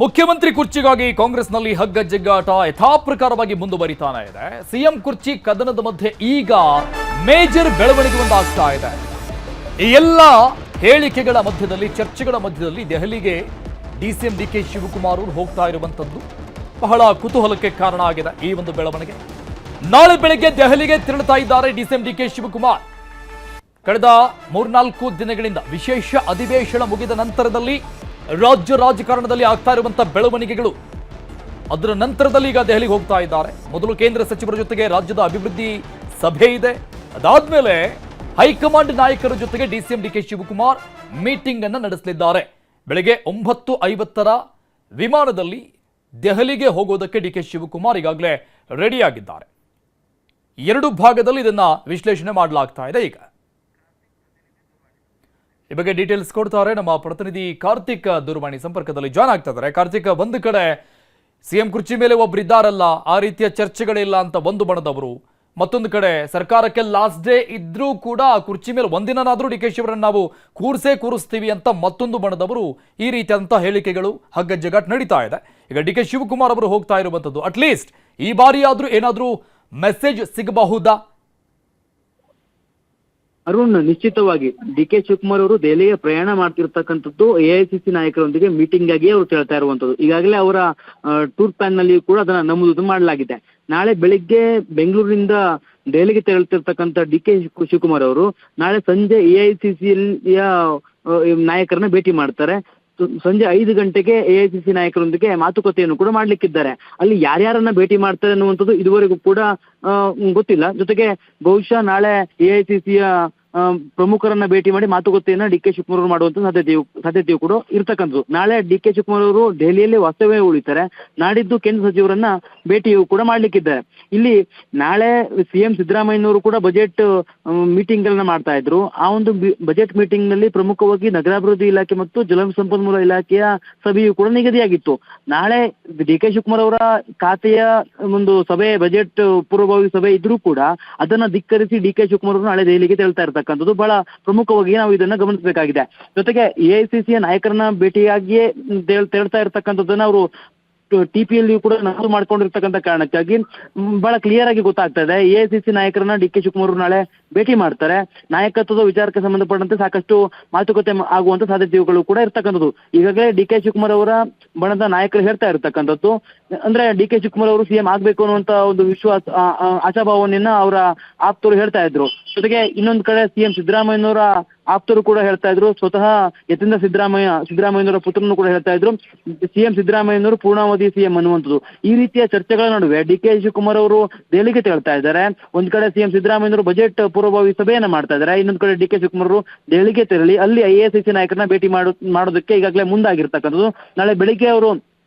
ಮುಖ್ಯಮಂತ್ರಿ ಕುರ್ಚಿಗಾಗಿ ಕಾಂಗ್ರೆಸ್ನಲ್ಲಿ ಹಗ್ಗಜಗ್ಗಾಟ ಯಥಾಪ್ರಕಾರವಾಗಿ ಮುಂದುವರಿತಾನೆ ಇದೆ. ಸಿಎಂ ಕುರ್ಚಿ ಕದನದ ಮಧ್ಯೆ ಈಗ ಮೇಜರ್ ಬೆಳವಣಿಗೆ ಒಂದಾಗ್ತಾ ಇದೆ. ಈ ಎಲ್ಲ ಹೇಳಿಕೆಗಳ ಮಧ್ಯದಲ್ಲಿ, ಚರ್ಚೆಗಳ ಮಧ್ಯದಲ್ಲಿ ದೆಹಲಿಗೆ ಡಿಸಿಎಂ ಡಿಕೆ ಶಿವಕುಮಾರ್ ಅವರು ಹೋಗ್ತಾ ಇರುವಂತದ್ದು ಬಹಳ ಕುತೂಹಲಕ್ಕೆ ಕಾರಣ ಆಗಿದೆ. ಈ ಒಂದು ಬೆಳವಣಿಗೆ ನಾಳೆ ಬೆಳಗ್ಗೆ ದೆಹಲಿಗೆ ತೆರಳುತ್ತಾ ಇದ್ದಾರೆ ಡಿಸಿಎಂ ಡಿಕೆ ಶಿವಕುಮಾರ್. ಕಳೆದ 3-4 ದಿನಗಳಿಂದ ವಿಶೇಷ ಅಧಿವೇಶನ ಮುಗಿದ ನಂತರದಲ್ಲಿ ರಾಜ್ಯ ರಾಜಕಾರಣದಲ್ಲಿ ಆಗ್ತಾ ಇರುವಂತಹ ಬೆಳವಣಿಗೆಗಳು, ಅದರ ನಂತರದಲ್ಲಿ ಈಗ ದೆಹಲಿಗೆ ಹೋಗ್ತಾ ಇದ್ದಾರೆ. ಮೊದಲು ಕೇಂದ್ರ ಸಚಿವರ ಜೊತೆಗೆ ರಾಜ್ಯದ ಅಭಿವೃದ್ಧಿ ಸಭೆ ಇದೆ. ಅದಾದ್ಮೇಲೆ ಹೈಕಮಾಂಡ್ ನಾಯಕರ ಜೊತೆಗೆ ಡಿಸಿಎಂ ಡಿಕೆ ಶಿವಕುಮಾರ್ ಮೀಟಿಂಗ್ ಅನ್ನು ನಡೆಸಲಿದ್ದಾರೆ. ಬೆಳಗ್ಗೆ 9:50 ವಿಮಾನದಲ್ಲಿ ದೆಹಲಿಗೆ ಹೋಗೋದಕ್ಕೆ ಡಿಕೆ ಶಿವಕುಮಾರ್ ಈಗಾಗಲೇ ರೆಡಿಯಾಗಿದ್ದಾರೆ. 2 ಭಾಗದಲ್ಲಿ ಇದನ್ನ ವಿಶ್ಲೇಷಣೆ ಮಾಡಲಾಗ್ತಾ ಇದೆ. ಈಗ ಈ ಬಗ್ಗೆ ಡೀಟೇಲ್ಸ್ ಕೊಡ್ತಾರೆ ನಮ್ಮ ಪ್ರತಿನಿಧಿ ಕಾರ್ತಿಕ್. ದೂರವಾಣಿ ಸಂಪರ್ಕದಲ್ಲಿ ಜಾಯ್ನ್ ಆಗ್ತಾ ಇದ್ದಾರೆ. ಕಾರ್ತಿಕ್, ಒಂದು ಕಡೆ ಸಿಎಂ ಕುರ್ಚಿ ಮೇಲೆ ಒಬ್ರು ಇದ್ದಾರಲ್ಲ, ಆ ರೀತಿಯ ಚರ್ಚೆಗಳಿಲ್ಲ ಅಂತ ಒಂದು ಬಣದವರು, ಮತ್ತೊಂದು ಕಡೆ ಸರ್ಕಾರಕ್ಕೆ ಲಾಸ್ಟ್ ಡೇ ಇದ್ರೂ ಕೂಡ ಆ ಕುರ್ಚಿ ಮೇಲೆ ಒಂದಿನಾದ್ರೂ ಡಿ ಕೆ ಶಿವರನ್ನು ನಾವು ಕೂರಿಸ್ತೀವಿ ಅಂತ ಮತ್ತೊಂದು ಬಣದವರು, ಈ ರೀತಿಯಾದಂತಹ ಹೇಳಿಕೆಗಳು, ಹಗ್ಗಜಗ್ಗಾಟ ನಡೀತಾ ಇದೆ. ಈಗ ಡಿ ಕೆ ಶಿವಕುಮಾರ್ ಅವರು ಹೋಗ್ತಾ ಇರುವಂತದ್ದು, ಅಟ್ಲೀಸ್ಟ್ ಈ ಬಾರಿ ಆದ್ರೂ ಏನಾದ್ರೂ ಮೆಸೇಜ್ ಸಿಗಬಹುದಾ? ಅರುಣ್, ನಿಶ್ಚಿತವಾಗಿ ಡಿ ಕೆ ಶಿವಕುಮಾರ್ ಅವರು ದೆಹಲಿಗೆ ಪ್ರಯಾಣ ಮಾಡ್ತಿರ್ತಕ್ಕಂಥದ್ದು ಎಐಸಿಸಿ ನಾಯಕರೊಂದಿಗೆ ಮೀಟಿಂಗ್ ಆಗಿ ಅವರು ಹೇಳ್ತಾ ಇರುವಂತದ್ದು. ಈಗಾಗಲೇ ಅವರ ಟೂರ್ ಪ್ಲಾನ್ ನಲ್ಲಿ ಕೂಡ ಅದನ್ನ ನಮೂದು ಮಾಡಲಾಗಿದೆ. ನಾಳೆ ಬೆಳಿಗ್ಗೆ ಬೆಂಗಳೂರಿನಿಂದ ದೆಹಲಿಗೆ ತೆರಳುತ್ತಿರ್ತಕ್ಕಂಥ ಡಿ ಕೆ ಶಿವಕುಮಾರ್ ಅವರು ನಾಳೆ ಸಂಜೆ ಎಐಸಿಸಿಯ ನಾಯಕರನ್ನ ಭೇಟಿ ಮಾಡ್ತಾರೆ. ಸಂಜೆ 5 ಗಂಟೆಗೆ ಎಐಸಿಸಿ ನಾಯಕರೊಂದಿಗೆ ಮಾತುಕತೆಯನ್ನು ಕೂಡ ಮಾಡ್ಲಿಕ್ಕಿದ್ದಾರೆ. ಅಲ್ಲಿ ಯಾರ್ಯಾರನ್ನ ಭೇಟಿ ಮಾಡ್ತಾರೆ ಅನ್ನುವಂಥದ್ದು ಇದುವರೆಗೂ ಕೂಡ ಗೊತ್ತಿಲ್ಲ. ಜೊತೆಗೆ ಬಹುಶಃ ನಾಳೆ ಎಐಸಿಸಿಯ ಪ್ರಮುಖರನ್ನ ಭೇಟಿ ಮಾಡಿ ಮಾತುಕತೆಯನ್ನ ಡಿ ಕೆ ಶಿವಕುಮಾರ್ ಅವರು ಮಾಡುವಂತ ಸಾಧ್ಯತೆಯು ಕೂಡ ಇರ್ತಕ್ಕಂಥದ್ದು. ನಾಳೆ ಡಿ ಕೆ ಶಿವಕುಮಾರ್ ಅವರು ದೆಹಲಿಯಲ್ಲಿ ವಾಸ್ತವ್ಯ ಉಳಿತಾರೆ. ನಾಡಿದ್ದು ಕೇಂದ್ರ ಸಚಿವರನ್ನ ಭೇಟಿಯು ಕೂಡ ಮಾಡ್ಲಿಕ್ಕಿದ್ದಾರೆ. ಇಲ್ಲಿ ನಾಳೆ ಸಿಎಂ ಸಿದ್ದರಾಮಯ್ಯನವರು ಕೂಡ ಬಜೆಟ್ ಮೀಟಿಂಗ್ ಗಳನ್ನ ಮಾಡ್ತಾ ಇದ್ರು. ಆ ಒಂದು ಬಜೆಟ್ ಮೀಟಿಂಗ್ ನಲ್ಲಿ ಪ್ರಮುಖವಾಗಿ ನಗರಾಭಿವೃದ್ಧಿ ಇಲಾಖೆ ಮತ್ತು ಜಲಸಂಪನ್ಮೂಲ ಇಲಾಖೆಯ ಸಭೆಯು ಕೂಡ ನಿಗದಿಯಾಗಿತ್ತು. ನಾಳೆ ಡಿ ಕೆ ಶಿವಕುಮಾರ್ ಅವರ ಖಾತೆಯ ಒಂದು ಸಭೆ, ಬಜೆಟ್ ಪೂರ್ವಭಾವಿ ಸಭೆ ಇದ್ರೂ ಕೂಡ ಅದನ್ನ ಧಿಕ್ಕರಿಸಿ ಡಿ ಕೆ ಶಿವಕುಮಾರ್ ಅವರು ನಾಳೆ ದೆಹಲಿಗೆ ತೆರಳ್ತಾ ಇರ್ತಕ್ಕಂಥದ್ದು ಬಹಳ ಪ್ರಮುಖವಾಗಿ ನಾವು ಇದನ್ನ ಗಮನಿಸಬೇಕಾಗಿದೆ. ಜೊತೆಗೆ ಎಐಸಿಸಿಯ ನಾಯಕರನ್ನ ಭೇಟಿಯಾಗಿಯೇ ತೆರಳ್ತಾ ಇರ್ತಕ್ಕಂಥದ್ದನ್ನ ಅವರು ಟಿಪಿಯಲ್ಲಿ ಕೂಡ ನಮೂದು ಮಾಡ್ಕೊಂಡಿರ್ತಕ್ಕಂಥ ಕಾರಣಕ್ಕಾಗಿ ಬಹಳ ಕ್ಲಿಯರ್ ಆಗಿ ಗೊತ್ತಾಗ್ತಾ ಇದೆ. ಎಐಸಿಸಿ ನಾಯಕರನ್ನ ಡಿ ಕೆ ಶಿವಕುಮಾರ್ ನಾಳೆ ಭೇಟಿ ಮಾಡ್ತಾರೆ. ನಾಯಕತ್ವದ ವಿಚಾರಕ್ಕೆ ಸಂಬಂಧಪಟ್ಟಂತೆ ಸಾಕಷ್ಟು ಮಾತುಕತೆ ಆಗುವಂತ ಸಾಧ್ಯತೆಗಳು ಕೂಡ ಇರ್ತಕ್ಕಂಥದ್ದು. ಈಗಾಗಲೇ ಡಿ ಕೆ ಶಿವಕುಮಾರ್ ಅವರ ಬಣದ ನಾಯಕರು ಹೇಳ್ತಾ ಇರ್ತಕ್ಕಂಥದ್ದು ಅಂದ್ರೆ ಡಿ ಕೆ ಶಿವಕುಮಾರ್ ಅವರು ಸಿಎಂ ಆಗ್ಬೇಕು ಅನ್ನುವಂತ ಒಂದು ವಿಶ್ವಾಸ, ಆಶಾಭಾವನೆಯನ್ನ ಅವರ ಆಪ್ತರು ಹೇಳ್ತಾ ಇದ್ರು. ಜೊತೆಗೆ ಇನ್ನೊಂದು ಕಡೆ ಸಿಎಂ ಸಿದ್ದರಾಮಯ್ಯನವರ ಆಪ್ತರು ಕೂಡ ಹೇಳ್ತಾ ಇದ್ರು. ಸ್ವತಃ ಯತೀಂದ್ರ ಸಿದ್ದರಾಮಯ್ಯನವರ ಪುತ್ರನು ಕೂಡ ಹೇಳ್ತಾ ಇದ್ರು ಸಿಎಂ ಸಿದ್ದರಾಮಯ್ಯನವರು ಪೂರ್ಣಾವಧಿ ಸಿಎಂ ಅನ್ನುವಂಥದ್ದು. ಈ ರೀತಿಯ ಚರ್ಚೆಗಳ ನಡುವೆ ಡಿ ಕೆ ಶಿವಕುಮಾರ್ ಅವರು ದೆಹಲಿಗೆ ತೆರಳ್ತಾ ಇದ್ದಾರೆ. ಒಂದ್ ಕಡೆ ಸಿಎಂ ಸಿದ್ದರಾಮಯ್ಯನವರು ಬಜೆಟ್ ಪೂರ್ವಭಾವಿ ಸಭೆಯನ್ನ ಮಾಡ್ತಾ ಇದ್ದಾರೆ. ಇನ್ನೊಂದು ಕಡೆ ಡಿ ಕೆ ಶಿವಕುಮಾರ್ ಅವರು ದೆಹಲಿಗೆ ತೆರಳಿ ಅಲ್ಲಿ ಎಐಸಿಸಿ ನಾಯಕರನ್ನ ಭೇಟಿ ಮಾಡೋದಕ್ಕೆ ಈಗಾಗಲೇ ಮುಂದಾಗಿರ್ತಕ್ಕಂಥದ್ದು. ನಾಳೆ ಬೆಳಿಗ್ಗೆ ಅವರು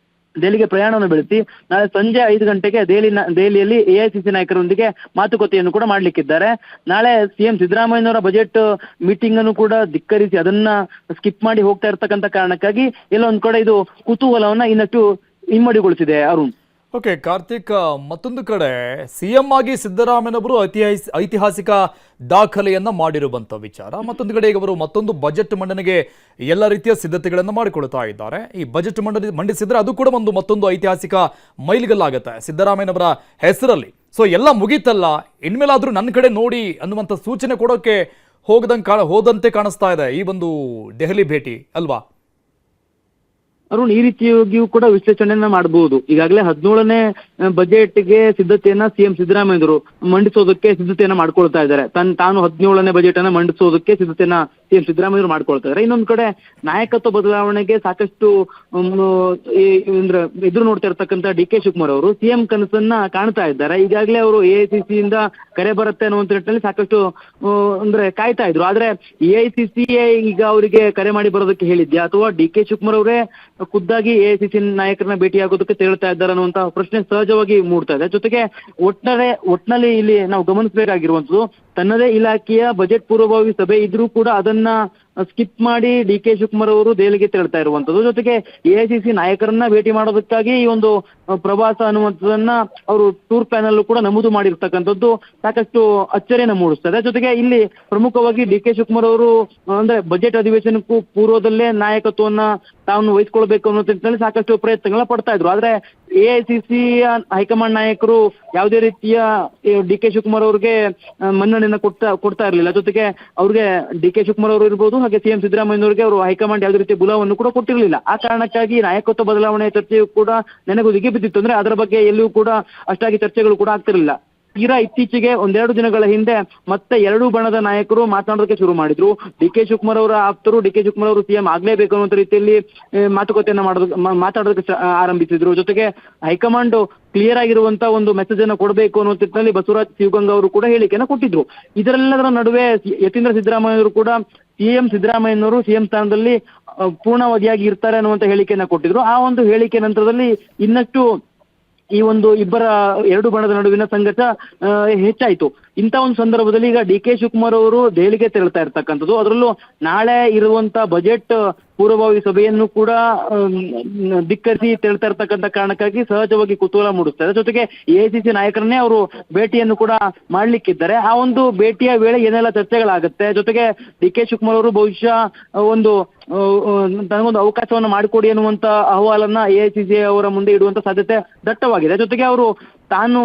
ದೆಹಲಿಗೆ ಪ್ರಯಾಣವನ್ನು ಬೆಳೆಸಿ ನಾಳೆ ಸಂಜೆ 5 ಗಂಟೆಗೆ ದೆಹಲಿಯಲ್ಲಿ ಎಐಸಿಸಿ ನಾಯಕರೊಂದಿಗೆ ಮಾತುಕತೆಯನ್ನು ಕೂಡ ಮಾಡ್ಲಿಕ್ಕಿದ್ದಾರೆ. ನಾಳೆ ಸಿಎಂ ಸಿದ್ದರಾಮಯ್ಯನವರ ಬಜೆಟ್ ಮೀಟಿಂಗ್ ಅನ್ನು ಕೂಡ ಧಿಕ್ಕರಿಸಿ ಅದನ್ನ ಸ್ಕಿಪ್ ಮಾಡಿ ಹೋಗ್ತಾ ಇರ್ತಕ್ಕಂಥ ಕಾರಣಕ್ಕಾಗಿ ಎಲ್ಲ ಒಂದ್ ಕಡೆ ಇದು ಕುತೂಹಲವನ್ನ ಇನ್ನಷ್ಟು ಇಮ್ಮಡಿಗೊಳಿಸಿದೆ. ಅರುಣ್, ಓಕೆ ಕಾರ್ತಿಕ್, ಮತ್ತೊಂದು ಕಡೆ ಸಿಎಂ ಆಗಿ ಸಿದ್ದರಾಮಯ್ಯನವರು ಐತಿಹಾಸಿಕ ದಾಖಲೆಯನ್ನ ಮಾಡಿರುವಂತ ವಿಚಾರ, ಮತ್ತೊಂದು ಕಡೆ ಈಗ ಅವರು ಮತ್ತೊಂದು ಬಜೆಟ್ ಮಂಡನೆಗೆ ಎಲ್ಲ ರೀತಿಯ ಸಿದ್ಧತೆಗಳನ್ನು ಮಾಡಿಕೊಳ್ತಾ ಇದ್ದಾರೆ. ಈ ಬಜೆಟ್ ಮಂಡಿಸಿದ್ರೆ ಅದು ಕೂಡ ಮತ್ತೊಂದು ಐತಿಹಾಸಿಕ ಮೈಲಿಗಲ್ಲಾಗತ್ತೆ ಸಿದ್ದರಾಮಯ್ಯನವರ ಹೆಸರಲ್ಲಿ. ಸೊ ಎಲ್ಲ ಮುಗೀತಲ್ಲ, ಇನ್ಮೇಲಾದ್ರೂ ನನ್ನ ಕಡೆ ನೋಡಿ ಅನ್ನುವಂಥ ಸೂಚನೆ ಕೊಡೋಕೆ ಹೋದಂತೆ ಕಾಣಿಸ್ತಾ ಇದೆ ಈ ಒಂದು ದೆಹಲಿ ಭೇಟಿ ಅಲ್ವಾ? ಅರುಣ್, ಈ ರೀತಿಯಾಗಿಯೂ ಕೂಡ ವಿಶ್ಲೇಷಣೆಯನ್ನ ಮಾಡಬಹುದು. ಈಗಾಗಲೇ 17ನೇ ಬಜೆಟ್ಗೆ ಸಿದ್ಧತೆಯನ್ನ ಸಿಎಂ ಸಿದ್ದರಾಮಯ್ಯನವರು ಮಂಡಿಸೋದಕ್ಕೆ ಸಿದ್ಧತೆಯನ್ನ ಮಾಡ್ಕೊಳ್ತಾ ಇದ್ದಾರೆ. ತಾನು 17ನೇ ಬಜೆಟ್ ಅನ್ನ ಮಂಡಿಸೋದಕ್ಕೆ ಸಿದ್ಧತೆಯನ್ನ ಸಿಎಂ ಸಿದ್ದರಾಮಯ್ಯವರು ಮಾಡ್ಕೊಳ್ತಾ ಇದ್ದಾರೆ. ಇನ್ನೊಂದು ಕಡೆ ನಾಯಕತ್ವ ಬದಲಾವಣೆಗೆ ಸಾಕಷ್ಟು ಅಂದ್ರೆ ಎದುರು ನೋಡ್ತಾ ಇರ್ತಕ್ಕಂಥ ಡಿ ಕೆ ಶಿವಕುಮಾರ್ ಅವರು ಸಿಎಂ ಕನಸನ್ನ ಕಾಣ್ತಾ ಇದ್ದಾರೆ. ಈಗಾಗಲೇ ಅವರು ಎಐಸಿಸಿ ಇಂದ ಕರೆ ಬರುತ್ತೆ ಅನ್ನುವಂತ ನಿಟ್ಟಿನಲ್ಲಿ ಸಾಕಷ್ಟು ಅಂದ್ರೆ ಕಾಯ್ತಾ ಇದ್ರು. ಆದ್ರೆ ಎಐಸಿಸಿ ಈಗ ಅವರಿಗೆ ಕರೆ ಮಾಡಿ ಬರೋದಕ್ಕೆ ಹೇಳಿದ್ಯಾ ಅಥವಾ ಡಿ ಕೆ ಶಿವಕುಮಾರ್ ಅವರೇ ಖುದ್ದಾಗಿ ಎಐಸಿಸಿ ನಾಯಕರನ್ನ ಭೇಟಿಯಾಗೋದಕ್ಕೆ ತೆರಳ್ತಾ ಇದ್ದಾರೆ ಅನ್ನುವಂತ ಪ್ರಶ್ನೆ ಸಹಜ ಸಹಜವಾಗಿ ಮೂಡ್ತಾ ಇದೆ. ಜೊತೆಗೆ ಒಟ್ನಲ್ಲಿ ಇಲ್ಲಿ ನಾವು ಗಮನಿಸಬೇಕಾಗಿರುವಂತದ್ದು, ತನ್ನದೇ ಇಲಾಖೆಯ ಬಜೆಟ್ ಪೂರ್ವಭಾವಿ ಸಭೆ ಇದ್ರೂ ಕೂಡ ಅದನ್ನ ಸ್ಕಿಪ್ ಮಾಡಿ ಡಿ ಕೆ ಶಿವಕುಮಾರ್ ಅವರು ದೆಹಲಿಗೆ ತೆರಳ್ತಾ ಇರುವಂತದ್ದು. ಜೊತೆಗೆ ಎಐಸಿಸಿ ನಾಯಕರನ್ನ ಭೇಟಿ ಮಾಡೋದಕ್ಕಾಗಿ ಈ ಒಂದು ಪ್ರವಾಸ ಅನ್ನುವಂಥದ್ದನ್ನ ಅವರು ಟೂರ್ ಪ್ಲಾನ್ ಅಲ್ಲೂ ಕೂಡ ನಮೂದು ಮಾಡಿರ್ತಕ್ಕಂಥದ್ದು ಸಾಕಷ್ಟು ಅಚ್ಚರಿಯನ್ನು ಮೂಡಿಸ್ತದೆ. ಜೊತೆಗೆ ಇಲ್ಲಿ ಪ್ರಮುಖವಾಗಿ ಡಿ ಕೆ ಶಿವಕುಮಾರ್ ಅವರು ಅಂದ್ರೆ ಬಜೆಟ್ ಅಧಿವೇಶನಕ್ಕೂ ಪೂರ್ವದಲ್ಲೇ ನಾಯಕತ್ವವನ್ನ ತಾವು ವಹಿಸ್ಕೊಳ್ಬೇಕು ಅನ್ನೋ ನಿಟ್ಟಿನಲ್ಲಿ ಸಾಕಷ್ಟು ಪ್ರಯತ್ನಗಳನ್ನ ಪಡ್ತಾ ಇದ್ರು. ಆದ್ರೆ ಎಐಸಿಸಿ ಹೈಕಮಾಂಡ್ ನಾಯಕರು ಯಾವುದೇ ರೀತಿಯ ಡಿ ಕೆ ಶಿವಕುಮಾರ್ ಅವ್ರಿಗೆ ಮನ್ನಣೆಯನ್ನ ಕೊಡ್ತಾ ಇರಲಿಲ್ಲ. ಜೊತೆಗೆ ಅವ್ರಿಗೆ ಡಿ ಕೆ ಶಿವಕುಮಾರ್ ಅವರು ಇರ್ಬೋದು, ಹಾಗೆ ಸಿಎಂ ಸಿದ್ದರಾಮಯ್ಯ ಅವರಿಗೆ ಅವರು ಹೈಕಮಾಂಡ್ ಯಾವುದೇ ರೀತಿಯ ಬುಲಾವನ್ನು ಕೂಡ ಕೊಟ್ಟಿರಲಿಲ್ಲ. ಆ ಕಾರಣಕ್ಕಾಗಿ ನಾಯಕತ್ವ ಬದಲಾವಣೆ ಚರ್ಚೆಯು ಕೂಡ ನೆನೆಗುದಿಗೆ ಬಿದ್ದಿತ್ತು. ಅಂದ್ರೆ ಅದರ ಬಗ್ಗೆ ಎಲ್ಲಿಯೂ ಕೂಡ ಅಷ್ಟಾಗಿ ಚರ್ಚೆಗಳು ಕೂಡ ಆಗ್ತಿರಲಿಲ್ಲ. ತೀರಾ ಇತ್ತೀಚೆಗೆ ಒಂದೆರಡು ದಿನಗಳ ಹಿಂದೆ ಮತ್ತೆ ಎರಡೂ ಬಣದ ನಾಯಕರು ಮಾತನಾಡೋದಕ್ಕೆ ಶುರು ಮಾಡಿದ್ರು. ಡಿ ಕೆ ಶಿವಕುಮಾರ್ ಅವರ ಆಪ್ತರು ಡಿ ಕೆ ಶಿವಕುಮಾರ್ ಅವರು ಸಿಎಂ ಆಗ್ಲೇಬೇಕು ಅನ್ನೋ ರೀತಿಯಲ್ಲಿ ಮಾತುಕತೆಯನ್ನ ಮಾತಾಡೋದಕ್ಕೆ ಆರಂಭಿಸಿದ್ರು. ಜೊತೆಗೆ ಹೈಕಮಾಂಡ್ ಕ್ಲಿಯರ್ ಆಗಿರುವಂತ ಒಂದು ಮೆಸೇಜ್ ಅನ್ನು ಕೊಡಬೇಕು ಅನ್ನೋ ನಿಟ್ಟಿನಲ್ಲಿ ಬಸವರಾಜ್ ಶಿವಗಂಗಾ ಅವರು ಕೂಡ ಹೇಳಿಕೆಯನ್ನು ಕೊಟ್ಟಿದ್ರು. ಇದರೆಲ್ಲದರ ನಡುವೆ ಯತೀಂದ್ರ ಸಿದ್ದರಾಮಯ್ಯ ಅವರು ಕೂಡ ಸಿಎಂ ಸಿದ್ದರಾಮಯ್ಯನವರು ಸಿಎಂ ಸ್ಥಾನದಲ್ಲಿ ಪೂರ್ಣಾವಧಿಯಾಗಿ ಇರ್ತಾರೆ ಅನ್ನುವಂತ ಹೇಳಿಕೆಯನ್ನ ಕೊಟ್ಟಿದ್ರು. ಆ ಒಂದು ಹೇಳಿಕೆ ನಂತರದಲ್ಲಿ ಇನ್ನಷ್ಟು ಈ ಒಂದು ಎರಡು ಬಣದ ನಡುವಿನ ಸಂಘರ್ಷ ಹೆಚ್ಚಾಯಿತು. ಇಂಥ ಒಂದು ಸಂದರ್ಭದಲ್ಲಿ ಈಗ ಡಿ ಕೆ ಶಿವಕುಮಾರ್ ಅವರು ದೆಹಲಿಗೆ ತೆರಳ್ತಾ ಇರ್ತಕ್ಕಂಥದ್ದು, ಅದರಲ್ಲೂ ನಾಳೆ ಇರುವಂತ ಬಜೆಟ್ ಪೂರ್ವಭಾವಿ ಸಭೆಯನ್ನು ಕೂಡ ಧಿಕ್ಕರಿಸಿ ತೆರಳ್ತಾ ಇರ್ತಕ್ಕಂಥ ಕಾರಣಕ್ಕಾಗಿ ಸಹಜವಾಗಿ ಕುತೂಹಲ ಮೂಡಿಸ್ತಾರೆ. ಜೊತೆಗೆ ಎಐಸಿಸಿ ನಾಯಕರನ್ನೇ ಅವರು ಭೇಟಿಯನ್ನು ಕೂಡ ಮಾಡ್ಲಿಕ್ಕಿದ್ದಾರೆ. ಆ ಒಂದು ಭೇಟಿಯ ವೇಳೆ ಏನೆಲ್ಲ ಚರ್ಚೆಗಳಾಗುತ್ತೆ, ಜೊತೆಗೆ ಡಿ ಕೆ ಶಿವಕುಮಾರ್ ಅವರು ಬಹುಶಃ ತನಗೊಂದು ಅವಕಾಶವನ್ನು ಮಾಡಿಕೊಡಿ ಅನ್ನುವಂತ ಅಹವಾಲನ್ನ ಎಐಸಿಸಿ ಅವರ ಮುಂದೆ ಇಡುವಂತ ಸಾಧ್ಯತೆ ದಟ್ಟವಾಗಿದೆ. ಜೊತೆಗೆ ಅವರು ತಾನು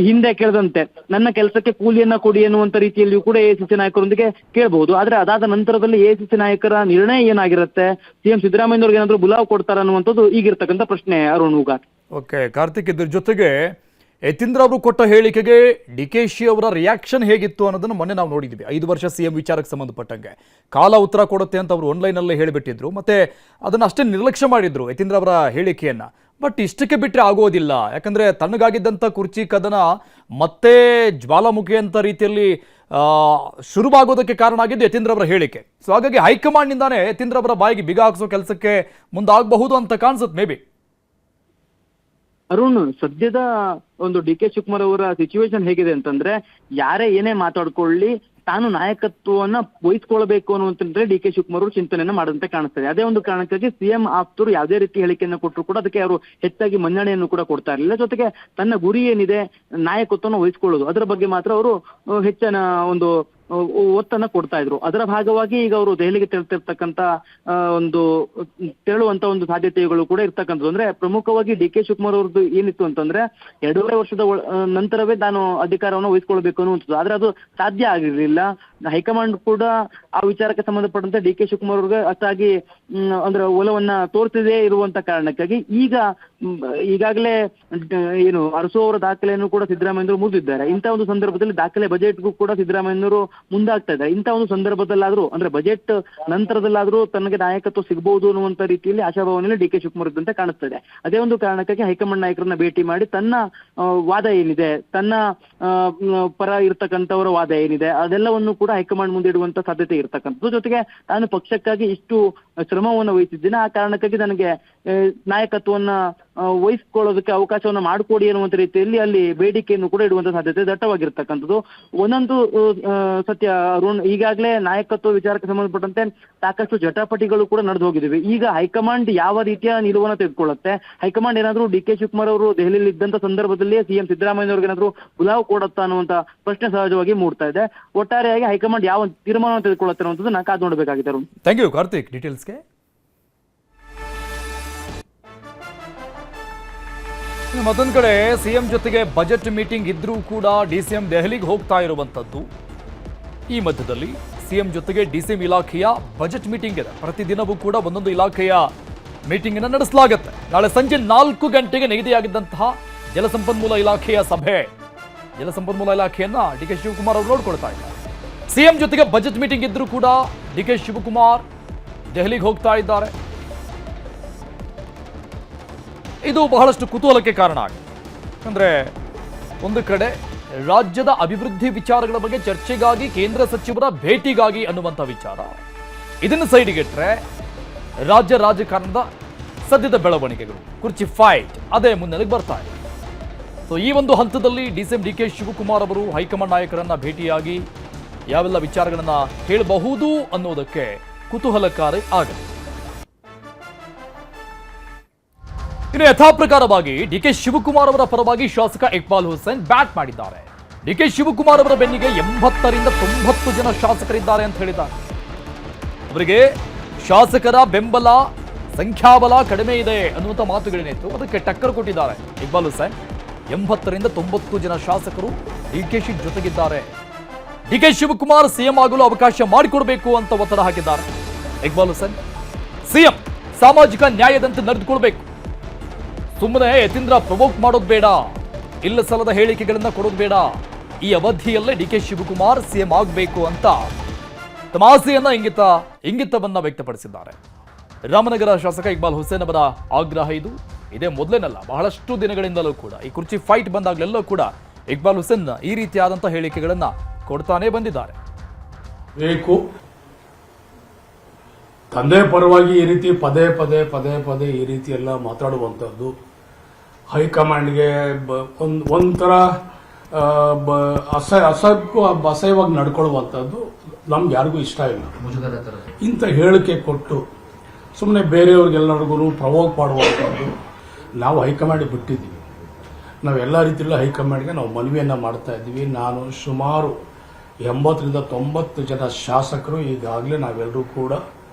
ಹಿಂದೆ ಕೇಳಿದಂತೆ ನನ್ನ ಕೆಲಸಕ್ಕೆ ಕೂಲಿಯನ್ನ ಕೊಡಿ ಅನ್ನುವಂತ ರೀತಿಯಲ್ಲಿಯೂ ಕೂಡ ಎಐಸಿಸಿ ನಾಯಕರೊಂದಿಗೆ ಕೇಳಬಹುದು. ಆದ್ರೆ ಅದಾದ ನಂತರದಲ್ಲಿ ಎಐಸಿಸಿ ನಾಯಕರ ನಿರ್ಣಯ ಏನಾಗಿರುತ್ತೆ, ಸಿಎಂ ಸಿದ್ದರಾಮಯ್ಯವ್ರಿಗೆ ಏನಾದ್ರು ಬುಲಾವ್ ಕೊಡ್ತಾರ ಅನ್ನುವಂಥದ್ದು ಈಗಿರ್ತಕ್ಕಂಥ ಪ್ರಶ್ನೆ. ಅರುಣ್ ಉಗಾರ್. ಓಕೆ ಕಾರ್ತಿಕ್, ಇದ್ರ ಜೊತೆಗೆ ಯತೀಂದ್ರ ಅವರು ಕೊಟ್ಟ ಹೇಳಿಕೆಗೆ ಡಿ ಕೆ ಶಿ ಅವರ ರಿಯಾಕ್ಷನ್ ಹೇಗಿತ್ತು ಅನ್ನೋದನ್ನು ಮೊನ್ನೆ ನಾವು ನೋಡಿದ್ವಿ. 5 ವರ್ಷ ಸಿಎಂ ವಿಚಾರಕ್ಕೆ ಸಂಬಂಧಪಟ್ಟಂಗೆ ಕಾಲ ಉತ್ತರ ಕೊಡುತ್ತೆ ಅಂತ ಅವರು ಆನ್ಲೈನಲ್ಲೇ ಹೇಳಿಬಿಟ್ಟಿದ್ರು. ಮತ್ತೆ ಅದನ್ನು ಅಷ್ಟೇ ನಿರ್ಲಕ್ಷ್ಯ ಮಾಡಿದ್ರು ಯತೀಂದ್ರ ಅವರ ಹೇಳಿಕೆಯನ್ನ. ಬಟ್ ಇಷ್ಟಕ್ಕೆ ಬಿಟ್ಟರೆ ಆಗೋದಿಲ್ಲ, ಯಾಕಂದರೆ ತಣ್ಣಗಾಗಿದ್ದಂಥ ಕುರ್ಚಿ ಕದನ ಮತ್ತೆ ಜ್ವಾಲಾಮುಖಿ ಅಂತ ರೀತಿಯಲ್ಲಿ ಶುರುವಾಗೋದಕ್ಕೆ ಕಾರಣ ಆಗಿದ್ದು ಯತೀಂದ್ರ ಅವರ ಹೇಳಿಕೆ. ಸೊ ಹಾಗಾಗಿ ಹೈಕಮಾಂಡ್ನಿಂದಾನೇ ಯತೀಂದ್ರ ಅವರ ಬಾಯಿಗೆ ಬಿಗ ಹಾಕಿಸೋ ಕೆಲಸಕ್ಕೆ ಮುಂದಾಗಬಹುದು ಅಂತ ಕಾಣಿಸುತ್ತೆ ಮೇ ಬಿ. ಅರುಣ್, ಸದ್ಯದ ಒಂದು ಡಿ ಕೆ ಶಿವಕುಮಾರ್ ಅವರ ಸಿಚುವೇಶನ್ ಹೇಗಿದೆ ಅಂತಂದ್ರೆ, ಯಾರೇ ಏನೇ ಮಾತಾಡ್ಕೊಳ್ಳಿ ತಾನು ನಾಯಕತ್ವವನ್ನ ವಹಿಸ್ಕೊಳ್ಬೇಕು ಅನ್ನುವಂತ ಡಿ ಕೆ ಶಿವಕುಮಾರ್ ಅವರು ಚಿಂತನೆಯನ್ನ ಮಾಡದಂತೆ ಕಾಣಿಸ್ತದೆ. ಅದೇ ಒಂದು ಕಾರಣಕ್ಕಾಗಿ ಸಿಎಂ ಆಪ್ತರು ಯಾವುದೇ ರೀತಿ ಹೇಳಿಕೆಯನ್ನು ಕೊಟ್ಟರು ಕೂಡ ಅದಕ್ಕೆ ಅವರು ಹೆಚ್ಚಾಗಿ ಮನ್ನಣೆಯನ್ನು ಕೂಡ ಕೊಡ್ತಾ ಇರಲಿಲ್ಲ. ಜೊತೆಗೆ ತನ್ನ ಗುರಿ ಏನಿದೆ ನಾಯಕತ್ವವನ್ನು ವಹಿಸ್ಕೊಳ್ಳೋದು, ಅದರ ಬಗ್ಗೆ ಮಾತ್ರ ಅವರು ಹೆಚ್ಚಿನ ಒಂದು ಒತ್ತನ್ನ ಕೊಡ್ತಾ ಇದ್ರು. ಅದರ ಭಾಗವಾಗಿ ಈಗ ಅವರು ದೆಹಲಿಗೆ ತೆರಳುವಂತ ಒಂದು ಸಾಧ್ಯತೆಗಳು ಕೂಡ ಇರ್ತಕ್ಕಂಥದ್ದು. ಅಂದ್ರೆ ಪ್ರಮುಖವಾಗಿ ಡಿ ಕೆ ಶಿವಕುಮಾರ್ ಅವ್ರದ್ದು ಏನಿತ್ತು ಅಂತಂದ್ರೆ 2.5 ವರ್ಷದ ನಂತರವೇ ನಾನು ಅಧಿಕಾರವನ್ನು ವಹಿಸ್ಕೊಳ್ಬೇಕು ಅನ್ನುವಂಥದ್ದು. ಆದ್ರೆ ಅದು ಸಾಧ್ಯ ಆಗಿರ್ಲಿಲ್ಲ. ಹೈಕಮಾಂಡ್ ಕೂಡ ಆ ವಿಚಾರಕ್ಕೆ ಸಂಬಂಧಪಟ್ಟಂತೆ ಡಿ ಕೆ ಶಿವಕುಮಾರ್ ಅವ್ರಿಗೆ ಅಷ್ಟಾಗಿ ಅಂದ್ರೆ ಒಲವನ್ನ ತೋರಿಸದೇ ಇರುವಂತ ಕಾರಣಕ್ಕಾಗಿ ಈಗಾಗಲೇ ಅರಸು ಅವರ ದಾಖಲೆಯನ್ನು ಕೂಡ ಸಿದ್ದರಾಮಯ್ಯನವರು ಮುರಿದಿದ್ದಾರೆ. ಇಂಥ ಒಂದು ಸಂದರ್ಭದಲ್ಲಿ ದಾಖಲೆ ಬಜೆಟ್ಗೂ ಕೂಡ ಸಿದ್ದರಾಮಯ್ಯನವರು ಮುಂದಾಗ್ತಾ ಇದ್ದಾರೆ. ಇಂಥ ಒಂದು ಸಂದರ್ಭದಲ್ಲಾದ್ರೂ ಅಂದ್ರೆ ಬಜೆಟ್ ನಂತರದಲ್ಲಾದ್ರೂ ತನಗೆ ನಾಯಕತ್ವ ಸಿಗಬಹುದು ಅನ್ನುವಂತ ರೀತಿಯಲ್ಲಿ ಆಶಾಭಾವನೆಯಲ್ಲಿ ಡಿ ಕೆ ಶಿವಕುಮಾರ್ ಇದ್ದಂತೆ ಕಾಣಿಸ್ತಾ ಇದೆ. ಅದೇ ಒಂದು ಕಾರಣಕ್ಕಾಗಿ ಹೈಕಮಾಂಡ್ ನಾಯಕರನ್ನ ಭೇಟಿ ಮಾಡಿ ತನ್ನ ವಾದ ಏನಿದೆ, ತನ್ನ ಪರ ಇರ್ತಕ್ಕಂಥವರ ವಾದ ಏನಿದೆ ಅದೆಲ್ಲವನ್ನು ಕೂಡ ಹೈಕಮಾಂಡ್ ಮುಂದೆ ಇಡುವಂತ ಸಾಧ್ಯತೆ ಇರ್ತಕ್ಕಂಥದ್ದು. ಜೊತೆಗೆ ನಾನು ಪಕ್ಷಕ್ಕಾಗಿ ಇಷ್ಟು ಶ್ರಮವನ್ನು ವಹಿಸಿದ್ದೇನೆ, ಆ ಕಾರಣಕ್ಕಾಗಿ ನನಗೆ ನಾಯಕತ್ವವನ್ನ ವಹಿಸ್ಕೊಳ್ಳೋದಕ್ಕೆ ಅವಕಾಶವನ್ನು ಮಾಡಿಕೊಡಿ ಅನ್ನುವಂತ ರೀತಿಯಲ್ಲಿ ಅಲ್ಲಿ ಬೇಡಿಕೆಯನ್ನು ಕೂಡ ಇಡುವಂತ ಸಾಧ್ಯತೆ ದಟ್ಟವಾಗಿರ್ತಕ್ಕಂಥದ್ದು. ಒಂದೊಂದು ಸತ್ಯ ಅರುಣ್, ಈಗಾಗಲೇ ನಾಯಕತ್ವ ವಿಚಾರಕ್ಕೆ ಸಂಬಂಧಪಟ್ಟಂತೆ ಸಾಕಷ್ಟು ಜಟಾಪಟಿಗಳು ಕೂಡ ನಡೆದು ಹೋಗಿದ್ದೀವಿ. ಈಗ ಹೈಕಮಾಂಡ್ ಯಾವ ರೀತಿಯ ನಿಲುವನ್ನು ತೆಗೆದುಕೊಳ್ಳುತ್ತೆ, ಹೈಕಮಾಂಡ್ ಏನಾದರೂ ಡಿ ಕೆ ಶಿವಕುಮಾರ್ ಅವರು ದೆಹಲಿಯಲ್ಲಿ ಇದ್ದಂತ ಸಂದರ್ಭದಲ್ಲಿ ಸಿಎಂ ಸಿದ್ದರಾಮಯ್ಯ ಅವ್ರಿಗೆ ಏನಾದರೂ ಬುಲಾವ್ ಕೊಡುತ್ತಾ ಅನ್ನುವಂತ ಪ್ರಶ್ನೆ ಸಹಜವಾಗಿ ಮೂಡ್ತಾ ಇದೆ. ಒಟ್ಟಾರೆಯಾಗಿ ಹೈಕಮಾಂಡ್ ಯಾವ ತೀರ್ಮಾನವನ್ನು ತೆಗೆದುಕೊಳ್ಳುತ್ತೆ ಅನ್ನುವಂಥದ್ದು ಕಾದು ನೋಡಬೇಕಾಗಿದೆ ಅರುಣ್. ಥ್ಯಾಂಕ್ ಯು ಕಾರ್ತಿಕ್ ಡೀಟೇಲ್ಸ್ಗೆ. ಮತ್ತೊಂದು ಕಡೆ ಸಿಎಂ ಜೊತೆಗೆ ಬಜೆಟ್ ಮೀಟಿಂಗ್ ಇದ್ರೂ ಕೂಡ ಡಿಸಿಎಂ ದೆಹಲಿಗೆ ಹೋಗ್ತಾ ಇರುವಂತದ್ದು. ಈ ಮಧ್ಯದಲ್ಲಿ ಸಿಎಂ ಜೊತೆಗೆ ಡಿಸಿಎಂ ಇಲಾಖೆಯ ಬಜೆಟ್ ಮೀಟಿಂಗ್ ಇದೆ. ಪ್ರತಿದಿನವೂ ಕೂಡ ಒಂದೊಂದು ಇಲಾಖೆಯ ಮೀಟಿಂಗ್ ಅನ್ನು ನಡೆಸಲಾಗುತ್ತೆ. ನಾಳೆ ಸಂಜೆ 4 ಗಂಟೆಗೆ ನಿಗದಿಯಾಗಿದ್ದಂತಹ ಜಲಸಂಪನ್ಮೂಲ ಇಲಾಖೆಯ ಸಭೆ, ಜಲಸಂಪನ್ಮೂಲ ಇಲಾಖೆಯನ್ನ ಡಿ ಕೆ ಶಿವಕುಮಾರ್ ಅವರು ನೋಡ್ಕೊಳ್ತಾ ಇದ್ದಾರೆ. ಸಿಎಂ ಜೊತೆಗೆ ಬಜೆಟ್ ಮೀಟಿಂಗ್ ಇದ್ರೂ ಕೂಡ ಡಿ ಕೆ ಶಿವಕುಮಾರ್ ದೆಹಲಿಗೆ ಹೋಗ್ತಾ ಇದ್ದಾರೆ. ಇದು ಬಹಳಷ್ಟು ಕುತೂಹಲಕ್ಕೆ ಕಾರಣ ಆಗಿದೆ. ಅಂದರೆ ಒಂದು ಕಡೆ ರಾಜ್ಯದ ಅಭಿವೃದ್ಧಿ ವಿಚಾರಗಳ ಬಗ್ಗೆ ಚರ್ಚೆಗಾಗಿ ಕೇಂದ್ರ ಸಚಿವರ ಭೇಟಿಗಾಗಿ ಅನ್ನುವಂಥ ವಿಚಾರ, ಇದನ್ನು ಸೈಡಿಗಿಟ್ರೆ ರಾಜ್ಯ ರಾಜಕಾರಣದ ಸದ್ಯದ ಬೆಳವಣಿಗೆಗಳು, ಕುರ್ಚಿ ಫೈಟ್ ಅದೇ ಮುನ್ನೆಲೆಗೆ ಬರ್ತಾ ಇದೆ. ಸೊ ಈ ಒಂದು ಹಂತದಲ್ಲಿ ಡಿಸಿಎಂ ಡಿ ಕೆ ಶಿವಕುಮಾರ್ ಅವರು ಹೈಕಮಾಂಡ್ ನಾಯಕರನ್ನ ಭೇಟಿಯಾಗಿ ಯಾವೆಲ್ಲ ವಿಚಾರಗಳನ್ನ ಹೇಳಬಹುದು ಅನ್ನೋದಕ್ಕೆ ಕುತೂಹಲಕಾರಿ ಆಗಿದೆ. ಇನ್ನು ಯಥಾಪ್ರಕಾರವಾಗಿ ಡಿ ಕೆ ಶಿವಕುಮಾರ್ ಅವರ ಪರವಾಗಿ ಶಾಸಕ ಇಕ್ಬಾಲ್ ಹುಸೇನ್ ಬ್ಯಾಟ್ ಮಾಡಿದ್ದಾರೆ. ಡಿ ಕೆ ಶಿವಕುಮಾರ್ ಅವರ ಬೆನ್ನಿಗೆ 80ರಿಂದ 90 ಜನ ಶಾಸಕರಿದ್ದಾರೆ ಅಂತ ಹೇಳಿದ್ದಾರೆ. ಅವರಿಗೆ ಶಾಸಕರ ಬೆಂಬಲ ಸಂಖ್ಯಾಬಲ ಕಡಿಮೆ ಇದೆ ಅನ್ನುವಂಥ ಮಾತುಗಳೇನಿತ್ತು ಅದಕ್ಕೆ ಟಕ್ಕರ್ ಕೊಟ್ಟಿದ್ದಾರೆ ಇಕ್ಬಾಲ್ ಹುಸೇನ್. 80ರಿಂದ 90 ಜನ ಶಾಸಕರು ಡಿ ಕೆ ಶಿ ಜೊತೆಗಿದ್ದಾರೆ. ಡಿ ಕೆ ಶಿವಕುಮಾರ್ ಸಿಎಂ ಆಗಲು ಅವಕಾಶ ಮಾಡಿಕೊಡ್ಬೇಕು ಅಂತ ಒತ್ತಡ ಹಾಕಿದ್ದಾರೆ ಇಕ್ಬಾಲ್ ಹುಸೇನ್. ಸಿಎಂ ಸಾಮಾಜಿಕ ನ್ಯಾಯದಂತೆ ನಡೆದುಕೊಳ್ಬೇಕು, ಸುಮ್ಮನೆ ಯತೀಂದ್ರ ಪ್ರವೋಕ್ ಮಾಡೋದು ಬೇಡ, ಇಲ್ಲ ಸಲ್ಲದ ಹೇಳಿಕೆಗಳನ್ನ ಕೊಡೋದು ಬೇಡ. ಈ ಅವಧಿಯಲ್ಲೇ ಡಿ ಕೆ ಶಿವಕುಮಾರ್ ಸಿಎಂ ಆಗಬೇಕು ಅಂತ ತಮ್ಮ ಆಸೆಯನ್ನ ಇಂಗಿತವನ್ನ ವ್ಯಕ್ತಪಡಿಸಿದ್ದಾರೆ. ರಾಮನಗರ ಶಾಸಕ ಇಕ್ಬಾಲ್ ಹುಸೇನ್ ಅವರ ಆಗ್ರಹ ಇದು. ಇದೇ ಮೊದಲೇನಲ್ಲ, ಬಹಳಷ್ಟು ದಿನಗಳಿಂದಲೂ ಕೂಡ ಈ ಕುರ್ಚಿ ಫೈಟ್ ಬಂದಾಗಲೆಲ್ಲೂ ಕೂಡ ಇಕ್ಬಾಲ್ ಹುಸೇನ್ ಈ ರೀತಿಯಾದಂಥ ಹೇಳಿಕೆಗಳನ್ನ ಕೊಡ್ತಾನೆ ಬಂದಿದ್ದಾರೆ. ಬೇಕು ತಂದೆ ಪರವಾಗಿ ಈ ರೀತಿ ಪದೇ ಪದೇ ಈ ರೀತಿ ಎಲ್ಲ ಮಾತಾಡುವಂಥದ್ದು ಹೈಕಮಾಂಡ್ಗೆ ಒಂಥರ ಅಸಹ್ಯವಾಗಿ ನಡ್ಕೊಳ್ಳುವಂಥದ್ದು ನಮ್ಗೆ ಯಾರಿಗೂ ಇಷ್ಟ ಇಲ್ಲ. ಇಂಥ ಹೇಳಿಕೆ ಕೊಟ್ಟು ಸುಮ್ಮನೆ ಬೇರೆಯವ್ರಿಗೆಲ್ಲರಿಗೂ ಪ್ರವೋಕ್ ಮಾಡುವಂಥದ್ದು ನಾವು ಹೈಕಮಾಂಡ್ ಬಿಟ್ಟಿದ್ದೀವಿ. ನಾವೆಲ್ಲ ರೀತಿಯಲ್ಲೂ ಹೈಕಮಾಂಡ್ಗೆ ನಾವು ಮನವಿಯನ್ನು ಮಾಡ್ತಾ ಇದ್ದೀವಿ. ನಾನು ಸುಮಾರು 80ರಿಂದ 90 ಜನ ಶಾಸಕರು ಈಗಾಗಲೇ ನಾವೆಲ್ಲರೂ ಕೂಡ